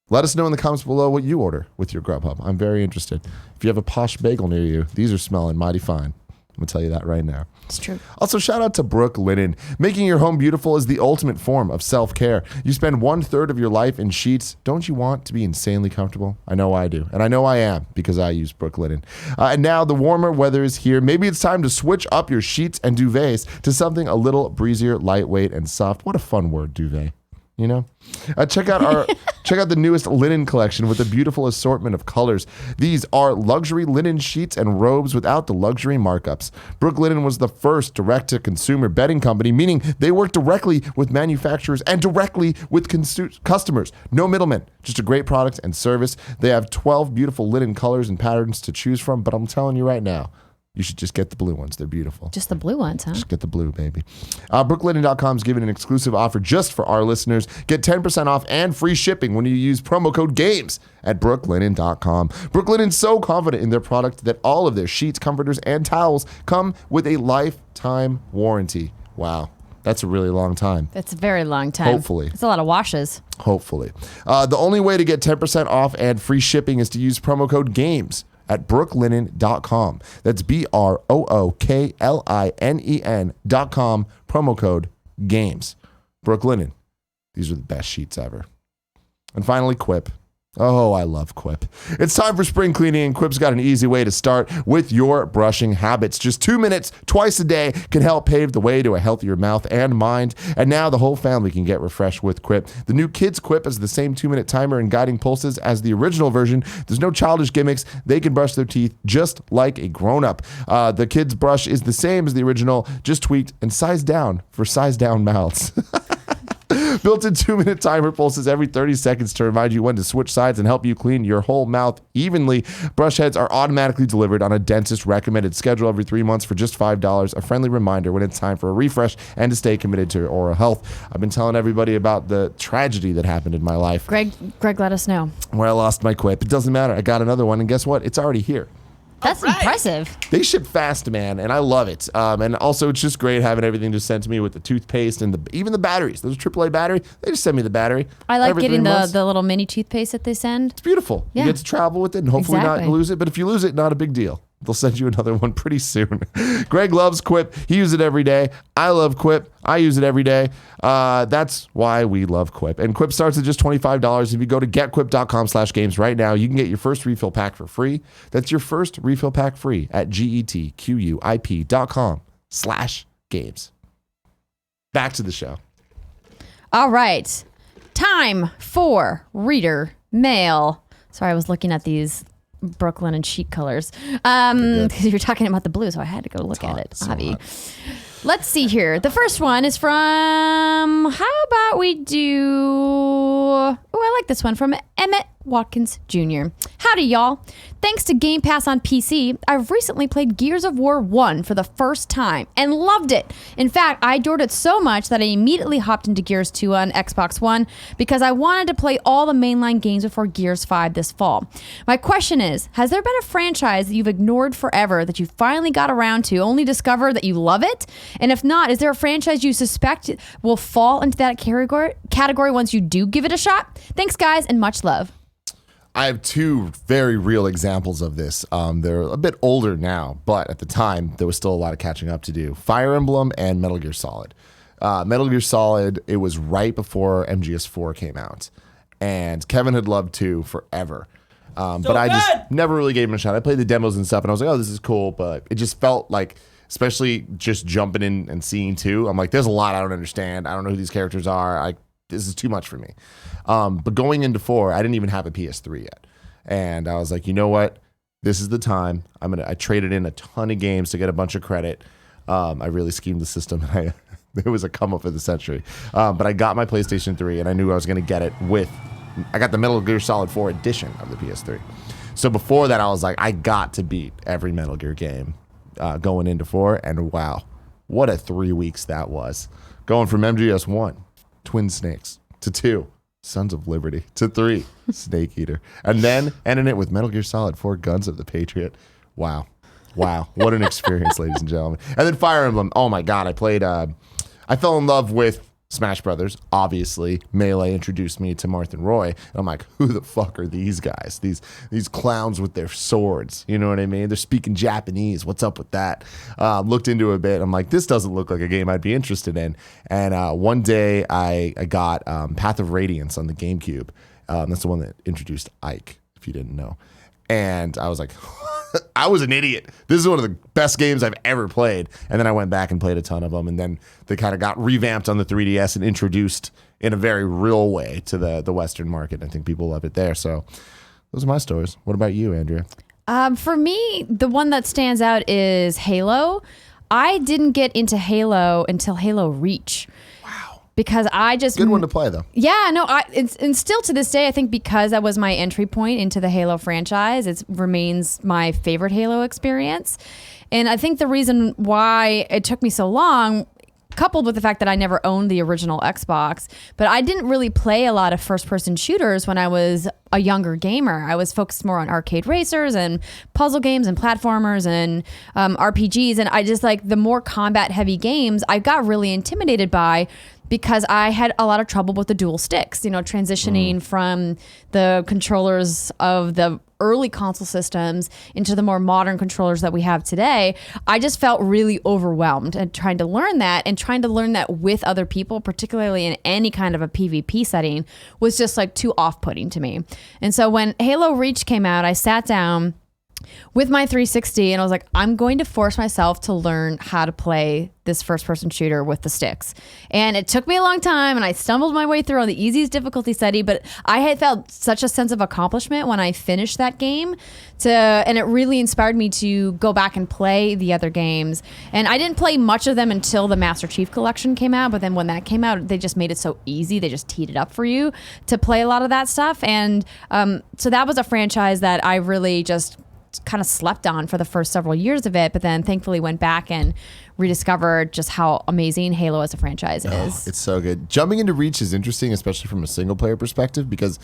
Speaker 2: Let us know in the comments below what you order with your Grubhub. I'm very interested. If you have a Posh Bagel near you, these are smelling mighty fine. I'm going to tell you that right now.
Speaker 1: It's true.
Speaker 2: Also, shout out to Brooke Linen. Making your home beautiful is the ultimate form of self-care. You spend 1/3 of your life in sheets. Don't you want to be insanely comfortable? I know I do. And I know I am because I use Brooke Linen. And now the warmer weather is here. Maybe it's time to switch up your sheets and duvets to something a little breezier, lightweight, and soft. What a fun word, duvet. You know, check out the newest linen collection with a beautiful assortment of colors. These are luxury linen sheets and robes without the luxury markups. Brooke Linen was the first direct-to-consumer bedding company, meaning they work directly with manufacturers and directly with customers. No middlemen, just a great product and service. They have 12 beautiful linen colors and patterns to choose from, but I'm telling you right now, you should just get the blue ones. They're beautiful.
Speaker 1: Just the blue ones, huh?
Speaker 2: Just get the blue, baby. Brooklinen.com is giving an exclusive offer just for our listeners. Get 10% off and free shipping when you use promo code GAMES at brooklinen.com. Brooklinen's so confident in their product that all of their sheets, comforters, and towels come with a lifetime warranty. Wow. That's a really long time.
Speaker 1: That's a very long time.
Speaker 2: Hopefully.
Speaker 1: It's a lot of washes.
Speaker 2: Hopefully. The only way to get 10% off and free shipping is to use promo code GAMES at brooklinen.com. That's BROOKLINEN.com. Promo code GAMES. Brooklinen. These are the best sheets ever. And finally, Quip. Oh, I love Quip. It's time for spring cleaning, and Quip's got an easy way to start with your brushing habits. Just 2 minutes twice a day can help pave the way to a healthier mouth and mind. And now the whole family can get refreshed with Quip. The new Kids Quip has the same 2-minute timer and guiding pulses as the original version. There's no childish gimmicks. They can brush their teeth just like a grown-up. The kids' brush is the same as the original, just tweaked and sized down for sized down mouths. Built-in 2-minute timer pulses every 30 seconds to remind you when to switch sides and help you clean your whole mouth evenly. Brush heads are automatically delivered on a dentist recommended schedule every 3 months for just $5. A friendly reminder when it's time for a refresh and to stay committed to your oral health. I've been telling everybody about the tragedy that happened in my life.
Speaker 1: Greg, let us know.
Speaker 2: Where I lost my Quip. It doesn't matter. I got another one, and guess what? It's already here.
Speaker 1: That's impressive.
Speaker 2: They ship fast, man, and I love it. And also, it's just great having everything just sent to me with the toothpaste and even the batteries. Those AAA battery, they just send me the battery.
Speaker 1: I like getting the little mini toothpaste that they send.
Speaker 2: It's beautiful. Yeah. You get to travel with it and hopefully not lose it. But if you lose it, not a big deal. They'll send you another one pretty soon. Greg loves Quip. He uses it every day. I love Quip. I use it every day. That's why we love Quip. And Quip starts at just $25. If you go to getquip.com/games right now, you can get your first refill pack for free. That's your first refill pack free at getquip.com/games. Back to the show.
Speaker 1: All right. Time for reader mail. Sorry, I was looking at these Brooklyn and sheet colors. Because you were talking about the blue, so I had to go look at it. Avi. Let's see here. The first one is from, how about we do, oh, I like this one, from Emmett Watkins Jr. Howdy, y'all. Thanks to Game Pass on PC, I've recently played Gears of War 1 for the first time and loved it. In fact, I adored it so much that I immediately hopped into Gears 2 on Xbox One because I wanted to play all the mainline games before Gears 5 this fall. My question is, has there been a franchise that you've ignored forever that you finally got around to, only discover that you love it? And if not, is there a franchise you suspect will fall into that category once you do give it a shot? Thanks, guys, and much love.
Speaker 2: I have two very real examples of this. They're a bit older now, but at the time, there was still a lot of catching up to do. Fire Emblem and Metal Gear Solid. Metal Gear Solid, it was right before MGS4 came out. And Kevin had loved 2 forever. But I just never really gave him a shot. I played the demos and stuff, and I was like, oh, this is cool. But it just felt like, especially just jumping in and seeing 2, I'm like, there's a lot I don't understand. I don't know who these characters are. This is too much for me. But going into 4, I didn't even have a PS3 yet. And I was like, you know what? This is the time. I traded in a ton of games to get a bunch of credit. I really schemed the system. It was a come up of the century. But I got my PlayStation 3 and I knew I was going to get it I got the Metal Gear Solid 4 edition of the PS3. So before that, I was like, I got to beat every Metal Gear game going into 4. And wow, what a 3 weeks that was. Going from MGS1, Twin Snakes, to 2, Sons of Liberty, to 3, Snake Eater, and then ending it with Metal Gear Solid 4, Guns of the Patriot. Wow. What an experience, ladies and gentlemen. And then Fire Emblem. Oh my God, I played, I fell in love with Smash Brothers, obviously. Melee introduced me to Marth and Roy. And I'm like, who the fuck are these guys? These clowns with their swords. You know what I mean? They're speaking Japanese. What's up with that? Looked into it a bit. I'm like, this doesn't look like a game I'd be interested in. And one day I got Path of Radiance on the GameCube. That's the one that introduced Ike, if you didn't know. And I was like, I was an idiot. This is one of the best games I've ever played. And then I went back and played a ton of them. And then they kind of got revamped on the 3DS and introduced in a very real way to the Western market. I think people love it there. So those are my stories. What about you, Andrea?
Speaker 1: For me, the one that stands out is Halo. I didn't get into Halo until Halo Reach. Because I just...
Speaker 2: Good one to play, though.
Speaker 1: Yeah, no, and still to this day, I think because that was my entry point into the Halo franchise, it remains my favorite Halo experience. And I think the reason why it took me so long, coupled with the fact that I never owned the original Xbox, but I didn't really play a lot of first-person shooters when I was a younger gamer. I was focused more on arcade racers and puzzle games and platformers and RPGs. And I just like the more combat-heavy games I got really intimidated by, because I had a lot of trouble with the dual sticks, transitioning from the controllers of the early console systems into the more modern controllers that we have today. I just felt really overwhelmed and trying to learn that with other people, particularly in any kind of a PvP setting, was just like too off-putting to me. And so when Halo Reach came out, I sat down with my 360 and I was like, I'm going to force myself to learn how to play this first-person shooter with the sticks. And it took me a long time and I stumbled my way through on the easiest difficulty setting, but I had felt such a sense of accomplishment when I finished that game and it really inspired me to go back and play the other games. And I didn't play much of them until the Master Chief Collection came out, but then when that came out, they just made it so easy. They just teed it up for you to play a lot of that stuff. And so that was a franchise that I really just kind of slept on for the first several years of it, but then thankfully went back and rediscovered just how amazing Halo as a franchise is.
Speaker 2: It's so good. Jumping into Reach is interesting, especially from a single player perspective, because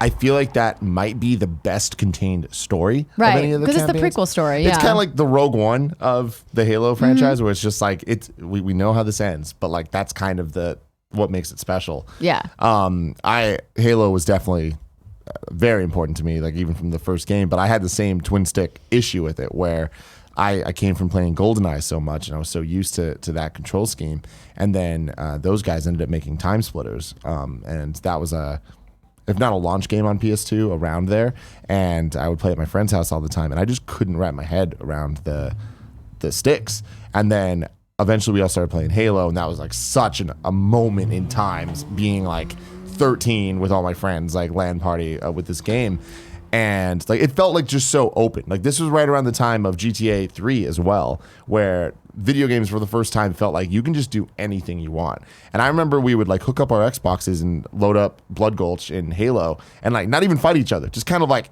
Speaker 2: I feel like that might be the best contained story of any of the
Speaker 1: campaigns. Because it's the prequel story. Yeah.
Speaker 2: It's kind of like the Rogue One of the Halo franchise, where it's just like we know how this ends, but like that's kind of what makes it special.
Speaker 1: Yeah.
Speaker 2: Halo was definitely very important to me, like even from the first game, but I had the same twin stick issue with it, where I came from playing GoldenEye so much and I was so used to that control scheme, and then those guys ended up making Time Splitters, and that was if not a launch game on PS2 around there, and I would play at my friend's house all the time, and I just couldn't wrap my head around the sticks. And then eventually we all started playing Halo, and that was like such a moment in time, being like 13 with all my friends, like LAN party with this game, and like it felt like just so open. Like this was right around the time of GTA 3 as well, where video games for the first time felt like you can just do anything you want. And I remember we would like hook up our Xboxes and load up Blood Gulch in Halo and like not even fight each other, just kind of like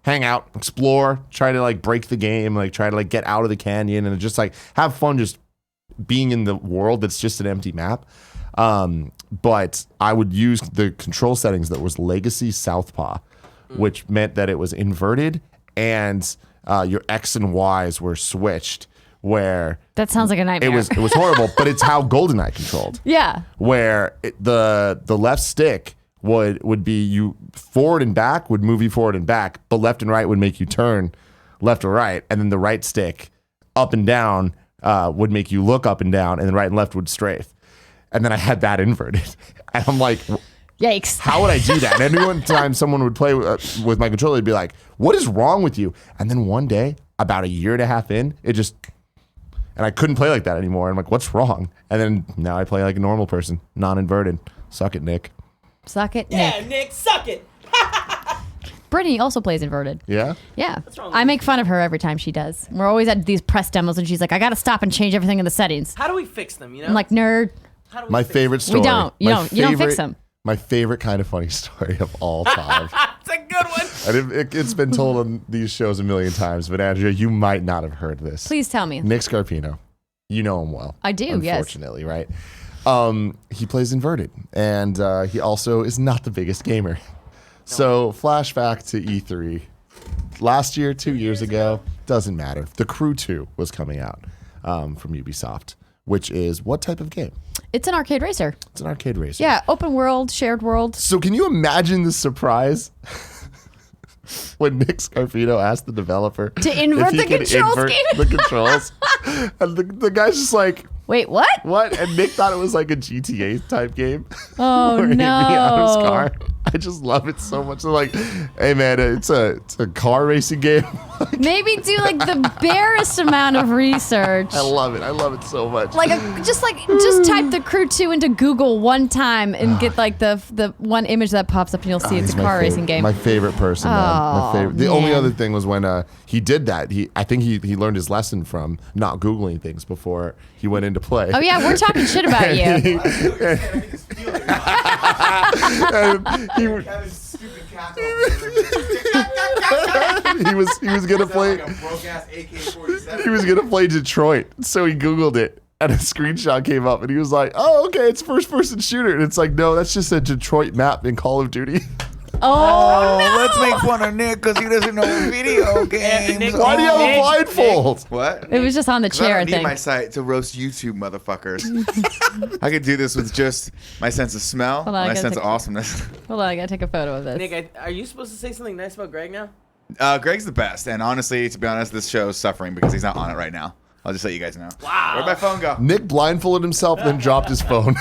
Speaker 2: hang out, explore, try to like break the game, like try to like get out of the canyon and just like have fun just being in the world that's just an empty map. But I would use the control settings that was Legacy Southpaw, which meant that it was inverted and your X and Y's were switched, where
Speaker 1: that sounds like a nightmare.
Speaker 2: It was horrible, but it's how GoldenEye controlled.
Speaker 1: Yeah.
Speaker 2: Where the left stick would be you forward and back would move you forward and back, but left and right would make you turn left or right, and then the right stick up and down would make you look up and down, and then right and left would strafe. And then I had that inverted. And I'm like,
Speaker 1: yikes.
Speaker 2: How would I do that? And every time someone would play with my controller, they'd be like, what is wrong with you? And then one day, about a year and a half in, and I couldn't play like that anymore. I'm like, what's wrong? And then now I play like a normal person, non-inverted. Suck it, Nick.
Speaker 1: Suck it,
Speaker 3: Yeah,
Speaker 1: Nick.
Speaker 3: Nick, suck it.
Speaker 1: Brittany also plays inverted.
Speaker 2: Yeah?
Speaker 1: Yeah.
Speaker 3: What's wrong with
Speaker 1: I
Speaker 3: you?
Speaker 1: make fun of her every time she does. We're always at these press demos and she's like, I got to stop and change everything in the settings.
Speaker 3: How do we fix them, you know?
Speaker 1: I'm like, nerd.
Speaker 3: How do we
Speaker 2: My
Speaker 3: fix
Speaker 2: favorite story.
Speaker 1: We don't. You don't fix them.
Speaker 2: My favorite kind of funny story of all time.
Speaker 3: them? It's a good one.
Speaker 2: And it's been told on these shows a million times, but Andrea, you might not have heard this.
Speaker 1: Please tell me.
Speaker 2: Nick Scarpino. You know him well.
Speaker 1: I do, yes.
Speaker 2: Unfortunately, right? He plays inverted, and he also is not the biggest gamer. So flashback to E3. Last year, 2 years ago, doesn't matter. The Crew 2 was coming out from Ubisoft, which is what type of game?
Speaker 1: It's an arcade racer.
Speaker 2: It's an arcade racer.
Speaker 1: Yeah, open world, shared world.
Speaker 2: So can you imagine the surprise when Nick Scarpino asked the developer
Speaker 1: To invert
Speaker 2: if he
Speaker 1: the
Speaker 2: could
Speaker 1: control
Speaker 2: invert
Speaker 1: scheme?
Speaker 2: the controls? And the guy's just like,
Speaker 1: Wait, what?
Speaker 2: what? And Nick thought it was like a GTA type game.
Speaker 1: Oh,
Speaker 2: where he'd be out of his
Speaker 1: no.
Speaker 2: car. I just love it so much. They're like, hey man, it's a car racing game.
Speaker 1: Maybe do like the barest amount of research.
Speaker 2: I love it. I love it so much.
Speaker 1: Just type the Crew 2 into Google one time and get like the one image that pops up and you'll see it's
Speaker 2: He's
Speaker 1: a
Speaker 2: my
Speaker 1: car
Speaker 2: favorite-
Speaker 1: racing game.
Speaker 2: My favorite person, man. My
Speaker 1: Oh,
Speaker 2: favorite. The only
Speaker 1: man.
Speaker 2: other thing was when he did that. I think he learned his lesson from not Googling things before he went into play.
Speaker 1: Oh yeah, we're talking shit about you.
Speaker 2: And he was gonna play. He was gonna play Detroit, so he Googled it, and a screenshot came up, and he was like, "Oh, okay, it's first-person shooter." And it's like, no, that's just a Detroit map in Call of Duty.
Speaker 1: Oh, no.
Speaker 5: Let's make fun of Nick because he doesn't know video games.
Speaker 2: Why do you have a blindfold?
Speaker 5: What?
Speaker 1: It was just on the
Speaker 5: 'Cause I
Speaker 1: chair, I
Speaker 5: don't need
Speaker 1: think.
Speaker 5: my site to roast YouTube motherfuckers. I could do this with just my sense of smell,
Speaker 1: Hold on, I
Speaker 5: my
Speaker 1: gotta
Speaker 5: sense
Speaker 1: take
Speaker 5: of awesomeness.
Speaker 1: Hold on, I gotta take a photo of this.
Speaker 3: Nick, are you supposed to say something nice about Greg now?
Speaker 5: Greg's the best, and honestly, to be honest, this show is suffering because he's not on it right now. I'll just let you guys know.
Speaker 3: Wow.
Speaker 5: Where'd my phone go?
Speaker 2: Nick blindfolded himself, then dropped his phone.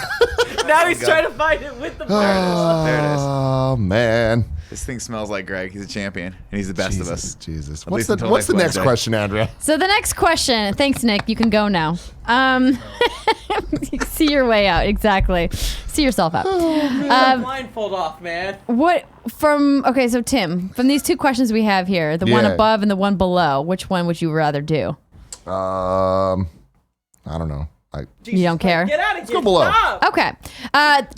Speaker 3: Now he's trying to find it with the bird.
Speaker 5: There it is.
Speaker 2: Oh man.
Speaker 5: This thing smells like Greg. He's a champion, and he's the best of us.
Speaker 2: Jesus.
Speaker 5: At
Speaker 2: What's
Speaker 5: least
Speaker 2: the
Speaker 5: until
Speaker 2: What's the next
Speaker 5: Wednesday.
Speaker 2: question, Andrea?
Speaker 1: So the next question, thanks Nick, you can go now. See your way out, exactly. See yourself out.
Speaker 3: Blindfold off, man.
Speaker 1: So Tim, from these two questions we have here, the one
Speaker 2: Yeah.
Speaker 1: above and the one below, which one would you rather do?
Speaker 2: I don't know.
Speaker 1: You don't care?
Speaker 3: Get out of here.
Speaker 2: go below.
Speaker 3: Stop.
Speaker 1: Okay.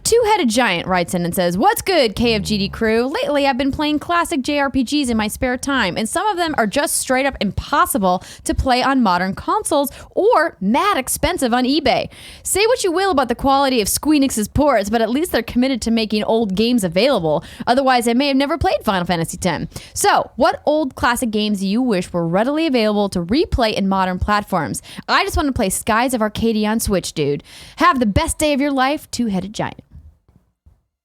Speaker 1: Two-Headed Giant writes in and says, "What's good, KFGD crew? Lately, I've been playing classic JRPGs in my spare time, and some of them are just straight up impossible to play on modern consoles or mad expensive on eBay. Say what you will about the quality of Squeenix's ports, but at least they're committed to making old games available. Otherwise, I may have never played Final Fantasy X. So, what old classic games do you wish were readily available to replay in modern platforms? I just want to play Skies of Arcadia on Switch, dude. Have the best day of your life, Two-Headed Giant."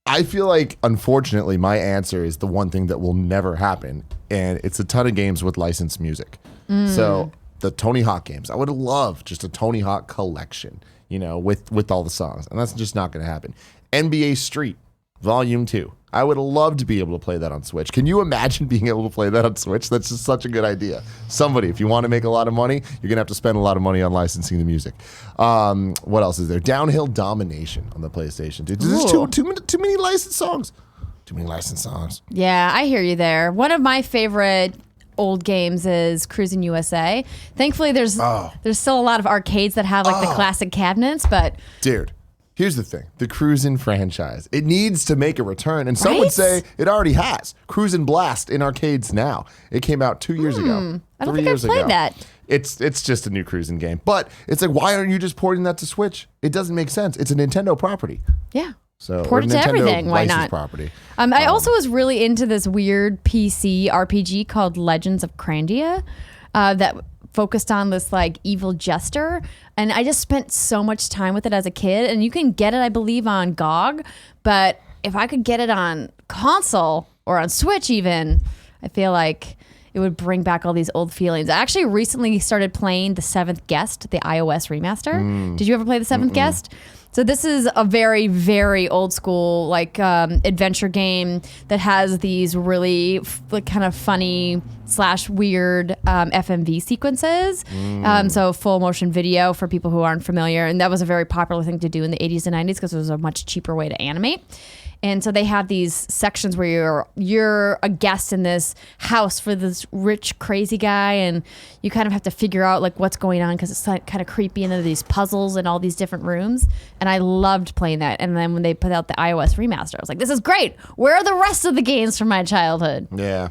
Speaker 2: I feel like, unfortunately, my answer is the one thing that will never happen, and it's a ton of games with licensed music. So the Tony Hawk games, I would love just a Tony Hawk collection, with all the songs, and that's just not going to happen. NBA Street Volume 2. I would love to be able to play that on Switch. Can you imagine being able to play that on Switch? That's just such a good idea. Somebody, if you want to make a lot of money, you're going to have to spend a lot of money on licensing the music. What else is there? Downhill Domination on the PlayStation. Dude, there's too many licensed songs. Too many licensed songs.
Speaker 1: Yeah, I hear you there. One of my favorite old games is Cruisin' USA. Thankfully, there's still a lot of arcades that have like the classic cabinets, but
Speaker 2: Dude, here's the thing. The Cruisin' franchise. It needs to make a return. And some would
Speaker 1: Right?
Speaker 2: say it already has. Cruisin' Blast in arcades now. It came out 2 years ago.
Speaker 1: I don't
Speaker 2: 3
Speaker 1: think I've
Speaker 2: years
Speaker 1: played
Speaker 2: ago.
Speaker 1: that.
Speaker 2: It's just a new cruising game. But it's like, why aren't you just porting that to Switch? It doesn't make sense. It's a Nintendo property.
Speaker 1: yeah.
Speaker 2: So
Speaker 1: Port
Speaker 2: or
Speaker 1: it to
Speaker 2: Nintendo
Speaker 1: everything. Why
Speaker 2: licensed
Speaker 1: not?
Speaker 2: property.
Speaker 1: I also was really into this weird PC RPG called Legends of Crandia that focused on this like evil jester. And I just spent so much time with it as a kid. And you can get it, I believe, on GOG. But if I could get it on console or on Switch even, I feel like it would bring back all these old feelings. I actually recently started playing The Seventh Guest, the iOS remaster. Did you ever play The Seventh Guest? So this is a very, very old school like adventure game that has these really kind of funny / weird FMV sequences. So full motion video for people who aren't familiar. And that was a very popular thing to do in the 80s and 90s because it was a much cheaper way to animate. And so they have these sections where you're a guest in this house for this rich, crazy guy, and you kind of have to figure out like what's going on because it's like kind of creepy into these puzzles and all these different rooms. And I loved playing that. And then when they put out the iOS remaster, I was like, this is great. Where are the rest of the games from my childhood?
Speaker 2: Yeah.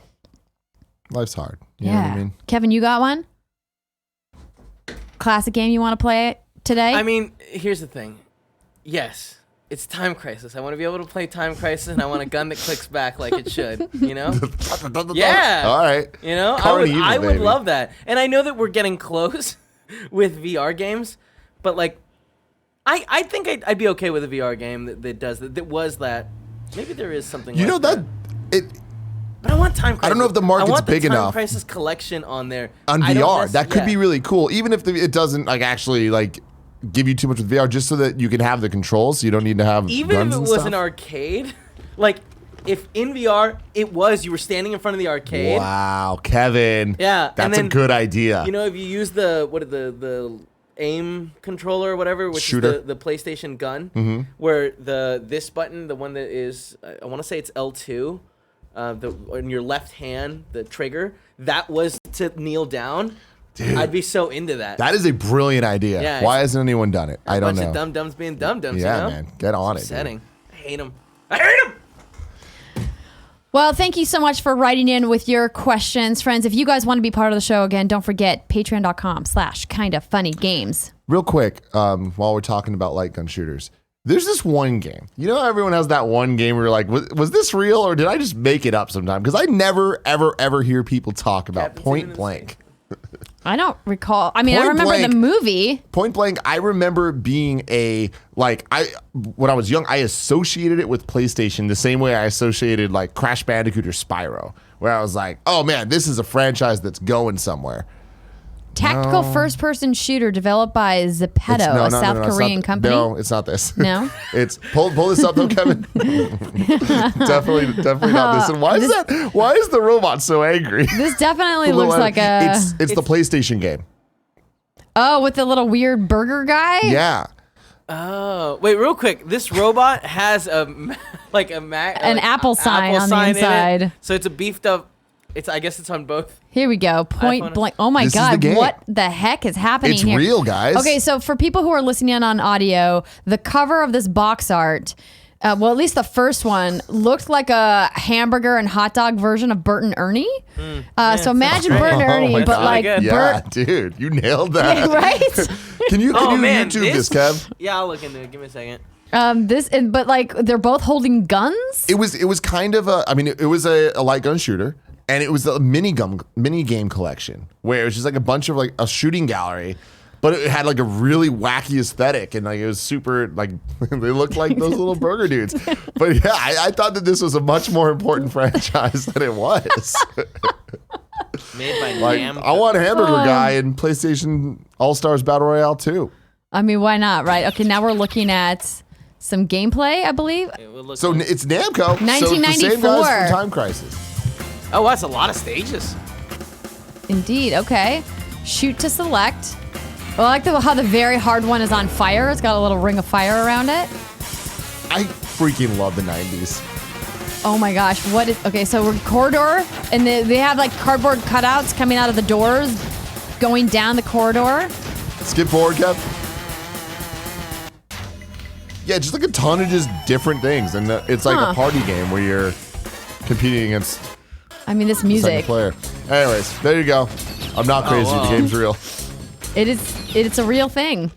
Speaker 2: Life's hard. You know what I mean?
Speaker 1: Kevin, you got one? Classic game you want to play today?
Speaker 3: I mean, here's the thing. Yes, it's Time Crisis. I want to be able to play Time Crisis, and I want a gun that clicks back like it should. Yeah.
Speaker 2: All right. Carnival,
Speaker 3: I would
Speaker 2: baby.
Speaker 3: love that. And I know that we're getting close with VR games, but like, I think I'd be okay with a VR game that does that. That was that. Maybe there is something.
Speaker 2: You
Speaker 3: like
Speaker 2: know that it.
Speaker 3: But I want Time Crisis.
Speaker 2: I don't know if the market's big
Speaker 3: Time
Speaker 2: enough.
Speaker 3: Crisis collection on there
Speaker 2: On
Speaker 3: I don't
Speaker 2: VR, that could
Speaker 3: yeah.
Speaker 2: be really cool. Even if it doesn't like actually like give you too much with VR, just so that you can have the controls, so you don't need to have
Speaker 3: Even
Speaker 2: guns
Speaker 3: if it
Speaker 2: and
Speaker 3: was
Speaker 2: stuff.
Speaker 3: an arcade, like if in VR you were standing in front of the arcade.
Speaker 2: Wow, Kevin.
Speaker 3: Yeah, and
Speaker 2: that's
Speaker 3: then,
Speaker 2: a good idea.
Speaker 3: You know, if you use the aim controller or whatever, which
Speaker 2: Shooter.
Speaker 3: is the PlayStation gun, where this button, the one that is, I want to say it's L2, in your left hand, the trigger, that was to kneel down.
Speaker 2: Dude,
Speaker 3: I'd be so into that.
Speaker 2: that is a brilliant idea.
Speaker 3: Yeah,
Speaker 2: Why hasn't anyone done it? I don't
Speaker 3: bunch
Speaker 2: know.
Speaker 3: of dum-dums being dum-dums,
Speaker 2: Yeah,
Speaker 3: you know?
Speaker 2: man. Get on it, dude.
Speaker 3: Upsetting. I hate them. I hate them!
Speaker 1: Well, thank you so much for writing in with your questions. Friends, if you guys want to be part of the show again, don't forget patreon.com/kindafunnygames.
Speaker 2: Real quick, while we're talking about light gun shooters, there's this one game. You know, everyone has that one game where you're like, was this real or did I just make it up sometime? Because I never, ever, ever hear people talk about
Speaker 3: Captain
Speaker 2: Point
Speaker 3: Tim and
Speaker 2: Blank.
Speaker 1: I don't recall. I mean, I
Speaker 2: Point
Speaker 1: remember
Speaker 2: Blank-
Speaker 1: the movie.
Speaker 2: Point Blank, I remember being when I was young, I associated it with PlayStation the same way I associated like Crash Bandicoot or Spyro, where I was like, oh man, this is a franchise that's going somewhere.
Speaker 1: Tactical first-person shooter developed by Zepeto, a South Korean company.
Speaker 2: No, it's not this.
Speaker 1: No?
Speaker 2: It's pull this up though, Kevin. definitely not this. And why is the robot so angry?
Speaker 1: This definitely
Speaker 2: The little-
Speaker 1: looks like a...
Speaker 2: It's the PlayStation game.
Speaker 1: Oh, with the little weird burger guy?
Speaker 2: Yeah.
Speaker 3: Oh, wait, real quick. This robot has an
Speaker 1: apple sign on the
Speaker 3: in it.
Speaker 1: inside.
Speaker 3: So it's a beefed up. I guess it's on both.
Speaker 1: Here we go. Point
Speaker 3: iPhone.
Speaker 1: Blank. Oh my
Speaker 2: This is the
Speaker 1: God.
Speaker 2: game.
Speaker 1: What the heck is happening
Speaker 2: It's
Speaker 1: here?
Speaker 2: real, guys.
Speaker 1: Okay, so for people who are listening on audio, the cover of this box art, well, at least the first one, looked like a hamburger and hot dog version of Bert and Ernie. So imagine Bert and Ernie,
Speaker 2: my
Speaker 1: but
Speaker 2: God.
Speaker 1: like
Speaker 3: Good.
Speaker 2: Yeah,
Speaker 1: Bert,
Speaker 2: dude, you nailed that.
Speaker 1: right?
Speaker 2: Can you
Speaker 3: Oh, man,
Speaker 2: YouTube this, Kev?
Speaker 3: Yeah, I'll look into it. Give me a second.
Speaker 1: But like they're both holding guns.
Speaker 2: It was kind of it was a light gun shooter, and it was a mini game collection where it was just like a bunch of like a shooting gallery, but it had like a really wacky aesthetic, and like it was super like they looked like those little burger dudes. But yeah, I thought that this was a much more important franchise than it was.
Speaker 3: Made by
Speaker 2: Like
Speaker 3: Namco.
Speaker 2: I want a hamburger guy in PlayStation All Stars Battle Royale 2.
Speaker 1: I mean, why not, right? Okay, now we're looking at some gameplay, I believe.
Speaker 3: It would look
Speaker 2: So
Speaker 3: like-
Speaker 2: it's Namco. So it's the same
Speaker 1: 1994.
Speaker 2: guys from Time Crisis.
Speaker 3: oh, that's a lot of stages.
Speaker 1: Indeed. Okay. Shoot to select. Well, I like how the very hard one is on fire. It's got a little ring of fire around it.
Speaker 2: I freaking love the 90s.
Speaker 1: Oh my gosh. What is... Okay, so we're corridor, and they have like cardboard cutouts coming out of the doors, going down the corridor.
Speaker 2: Skip forward, Kev. Yeah, just like a ton of just different things. And it's like a party game where you're competing against
Speaker 1: I mean, this
Speaker 2: the second
Speaker 1: music.
Speaker 2: player. Anyways, there you go. I'm not crazy.
Speaker 3: wow.
Speaker 2: The game's real.
Speaker 1: It's a real thing.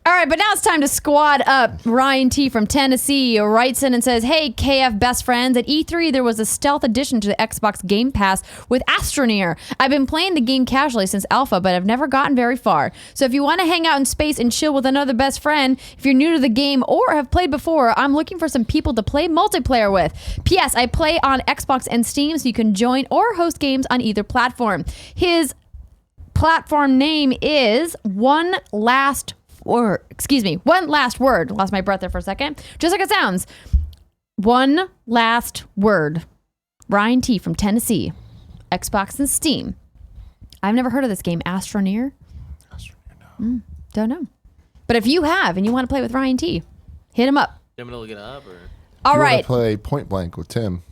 Speaker 1: All right, but now it's time to squad up. Ryan T. from Tennessee writes in and says, hey, KF best friends, at E3 there was a stealth addition to the Xbox Game Pass with Astroneer. I've been playing the game casually since alpha, but I've never gotten very far. So if you want to hang out in space and chill with another best friend, if you're new to the game or have played before, I'm looking for some people to play multiplayer with. P.S. I play on Xbox and Steam, so you can join or host games on either platform. His platform name is One Last Word. Lost my breath there for a second. Just like it sounds. One Last Word. Ryan T. from Tennessee. Xbox and Steam. I've never heard of this game. Astroneer? Don't know. But if you have and you want to play with Ryan T., hit him up.
Speaker 3: You want me to look it up? Or?
Speaker 1: All
Speaker 2: You want
Speaker 1: right.
Speaker 2: to play Point Blank with Tim.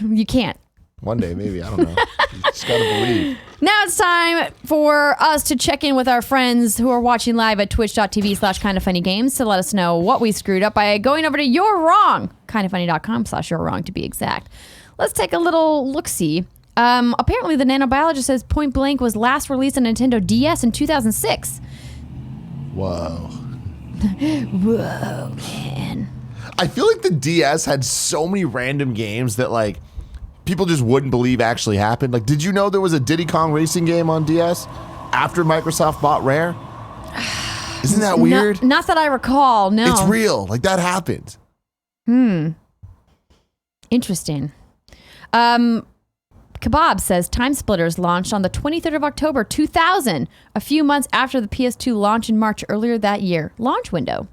Speaker 1: You can't.
Speaker 2: One day, maybe. I don't know. You just got to believe.
Speaker 1: Now it's time for us to check in with our friends who are watching live at twitch.tv/kindoffunnygames to let us know what we screwed up by going over to You're Wrong, kindoffunny.com/you're-wrong to be exact. Let's take a little look-see. Apparently the nanobiologist says Point Blank was last released on Nintendo DS in 2006.
Speaker 2: Whoa.
Speaker 1: Whoa, man.
Speaker 2: I feel like the DS had so many random games that like people just wouldn't believe actually happened. Like, did you know there was a Diddy Kong racing game on DS after Microsoft bought Rare? Isn't that weird?
Speaker 1: Not that I recall. No,
Speaker 2: It's real. Like that happened.
Speaker 1: Interesting. Kebab says Time Splitters launched on the 23rd of October 2000, a few months after the PS2 launch in March earlier that year. Launch window.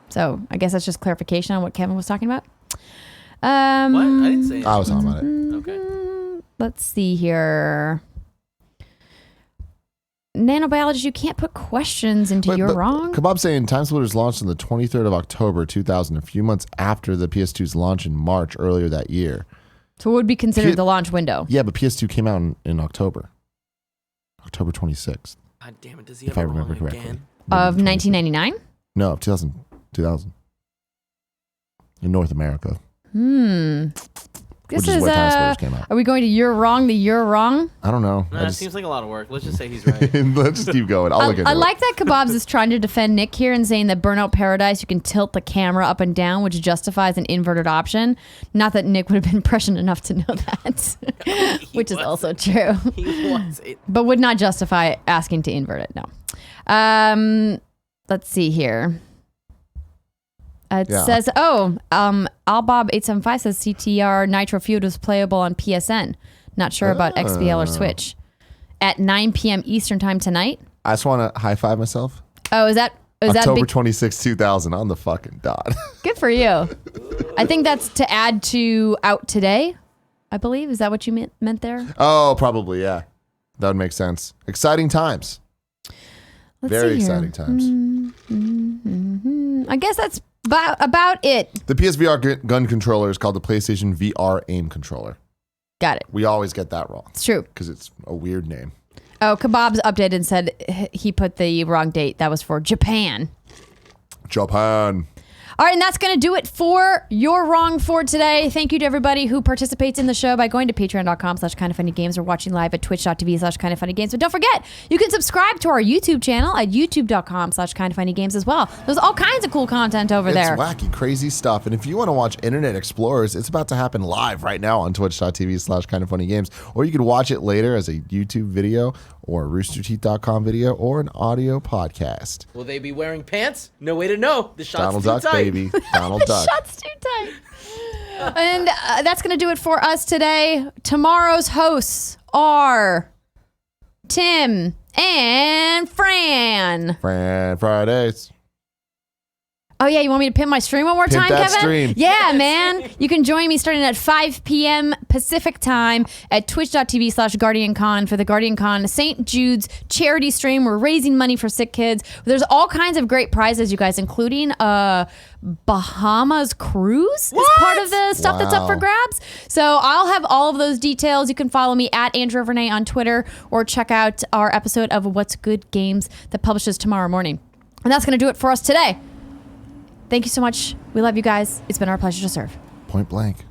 Speaker 1: So I guess that's just clarification on what Kevin was talking about.
Speaker 3: What? I didn't say
Speaker 2: I was talking about it.
Speaker 3: Okay.
Speaker 1: Let's see here. Nanobiologist, you can't put questions into You're Wrong.
Speaker 2: Kebab saying Time Splitters launched on the 23rd of October 2000, a few months after the PS2's launch in March earlier that year.
Speaker 1: So it would be considered the launch window.
Speaker 2: Yeah, but PS2 came out in October. October 26th.
Speaker 3: God damn it! Does he
Speaker 2: If I
Speaker 3: ever
Speaker 2: remember
Speaker 3: wrong
Speaker 2: correctly.
Speaker 3: again?
Speaker 1: Of 1999?
Speaker 2: No, 2000. In North America.
Speaker 1: This
Speaker 2: Which is
Speaker 1: is
Speaker 2: where Time Splitters came out.
Speaker 1: Are we going to You're Wrong, the You're Wrong?
Speaker 2: I don't know.
Speaker 3: Nah, it seems like a lot of work. Let's just say he's right.
Speaker 2: Let's just keep going. I'll look into
Speaker 1: I
Speaker 2: it.
Speaker 1: like that Kebabs is trying to defend Nick here and saying that Burnout Paradise, you can tilt the camera up and down, which justifies an inverted option. Not that Nick would have been prescient enough to know that, which is also true.
Speaker 3: He wants it.
Speaker 1: But would not justify asking to invert it, no. Let's see here. It says, Albob875 says CTR Nitro Feud was playable on PSN. Not sure about XBL or Switch. At 9 p.m. Eastern time tonight.
Speaker 2: I just want to high five myself.
Speaker 1: Oh, is that
Speaker 2: October 26, 2000 on the fucking dot.
Speaker 1: Good for you. I think that's to add to Out Today, I believe. Is that what you meant there?
Speaker 2: Oh, probably, yeah. That would make sense. Exciting times. Very exciting times.
Speaker 1: I guess that's about it.
Speaker 2: The PSVR gun controller is called the PlayStation VR aim controller.
Speaker 1: Got it.
Speaker 2: We always get that wrong.
Speaker 1: It's true.
Speaker 2: Because it's a weird name.
Speaker 1: Oh, Kebab's updated and said he put the wrong date. That was for Japan.
Speaker 2: Japan.
Speaker 1: All right, and that's going to do it for You're Wrong for today. Thank you to everybody who participates in the show by going to patreon.com/kindoffunnygames or watching live at twitch.tv/kindoffunnygames. But don't forget, you can subscribe to our YouTube channel at youtube.com/kindoffunnygames as well. There's all kinds of cool content over there.
Speaker 2: It's wacky, crazy stuff. And if you want to watch Internet Explorers, it's about to happen live right now on twitch.tv/kindoffunnygames. Or you can watch it later as a YouTube video or a roosterteeth.com video or an audio podcast.
Speaker 3: Will they be wearing pants? No way to know. The shot's
Speaker 2: Donald
Speaker 3: too
Speaker 2: Duck,
Speaker 3: tight.
Speaker 2: baby. Donald Duck.
Speaker 1: Shot's too tight. And that's going to do it for us today. Tomorrow's hosts are Tim and Fran.
Speaker 2: Fran Fridays.
Speaker 1: Oh, yeah. You want me to pimp my stream one more
Speaker 2: Pimp
Speaker 1: time,
Speaker 2: that
Speaker 1: Kevin?
Speaker 2: stream.
Speaker 1: Yeah, man. You can join me starting at 5 p.m. Pacific time at twitch.tv/GuardianCon for the GuardianCon St. Jude's charity stream. We're raising money for sick kids. There's all kinds of great prizes, you guys, including Bahamas cruise is part of the stuff that's up for
Speaker 2: Wow.
Speaker 1: grabs. So I'll have all of those details. You can follow me at Andrea Vernay on Twitter or check out our episode of What's Good Games that publishes tomorrow morning. And that's going to do it for us today. Thank you so much. We love you guys. It's been our pleasure to serve.
Speaker 2: Point blank.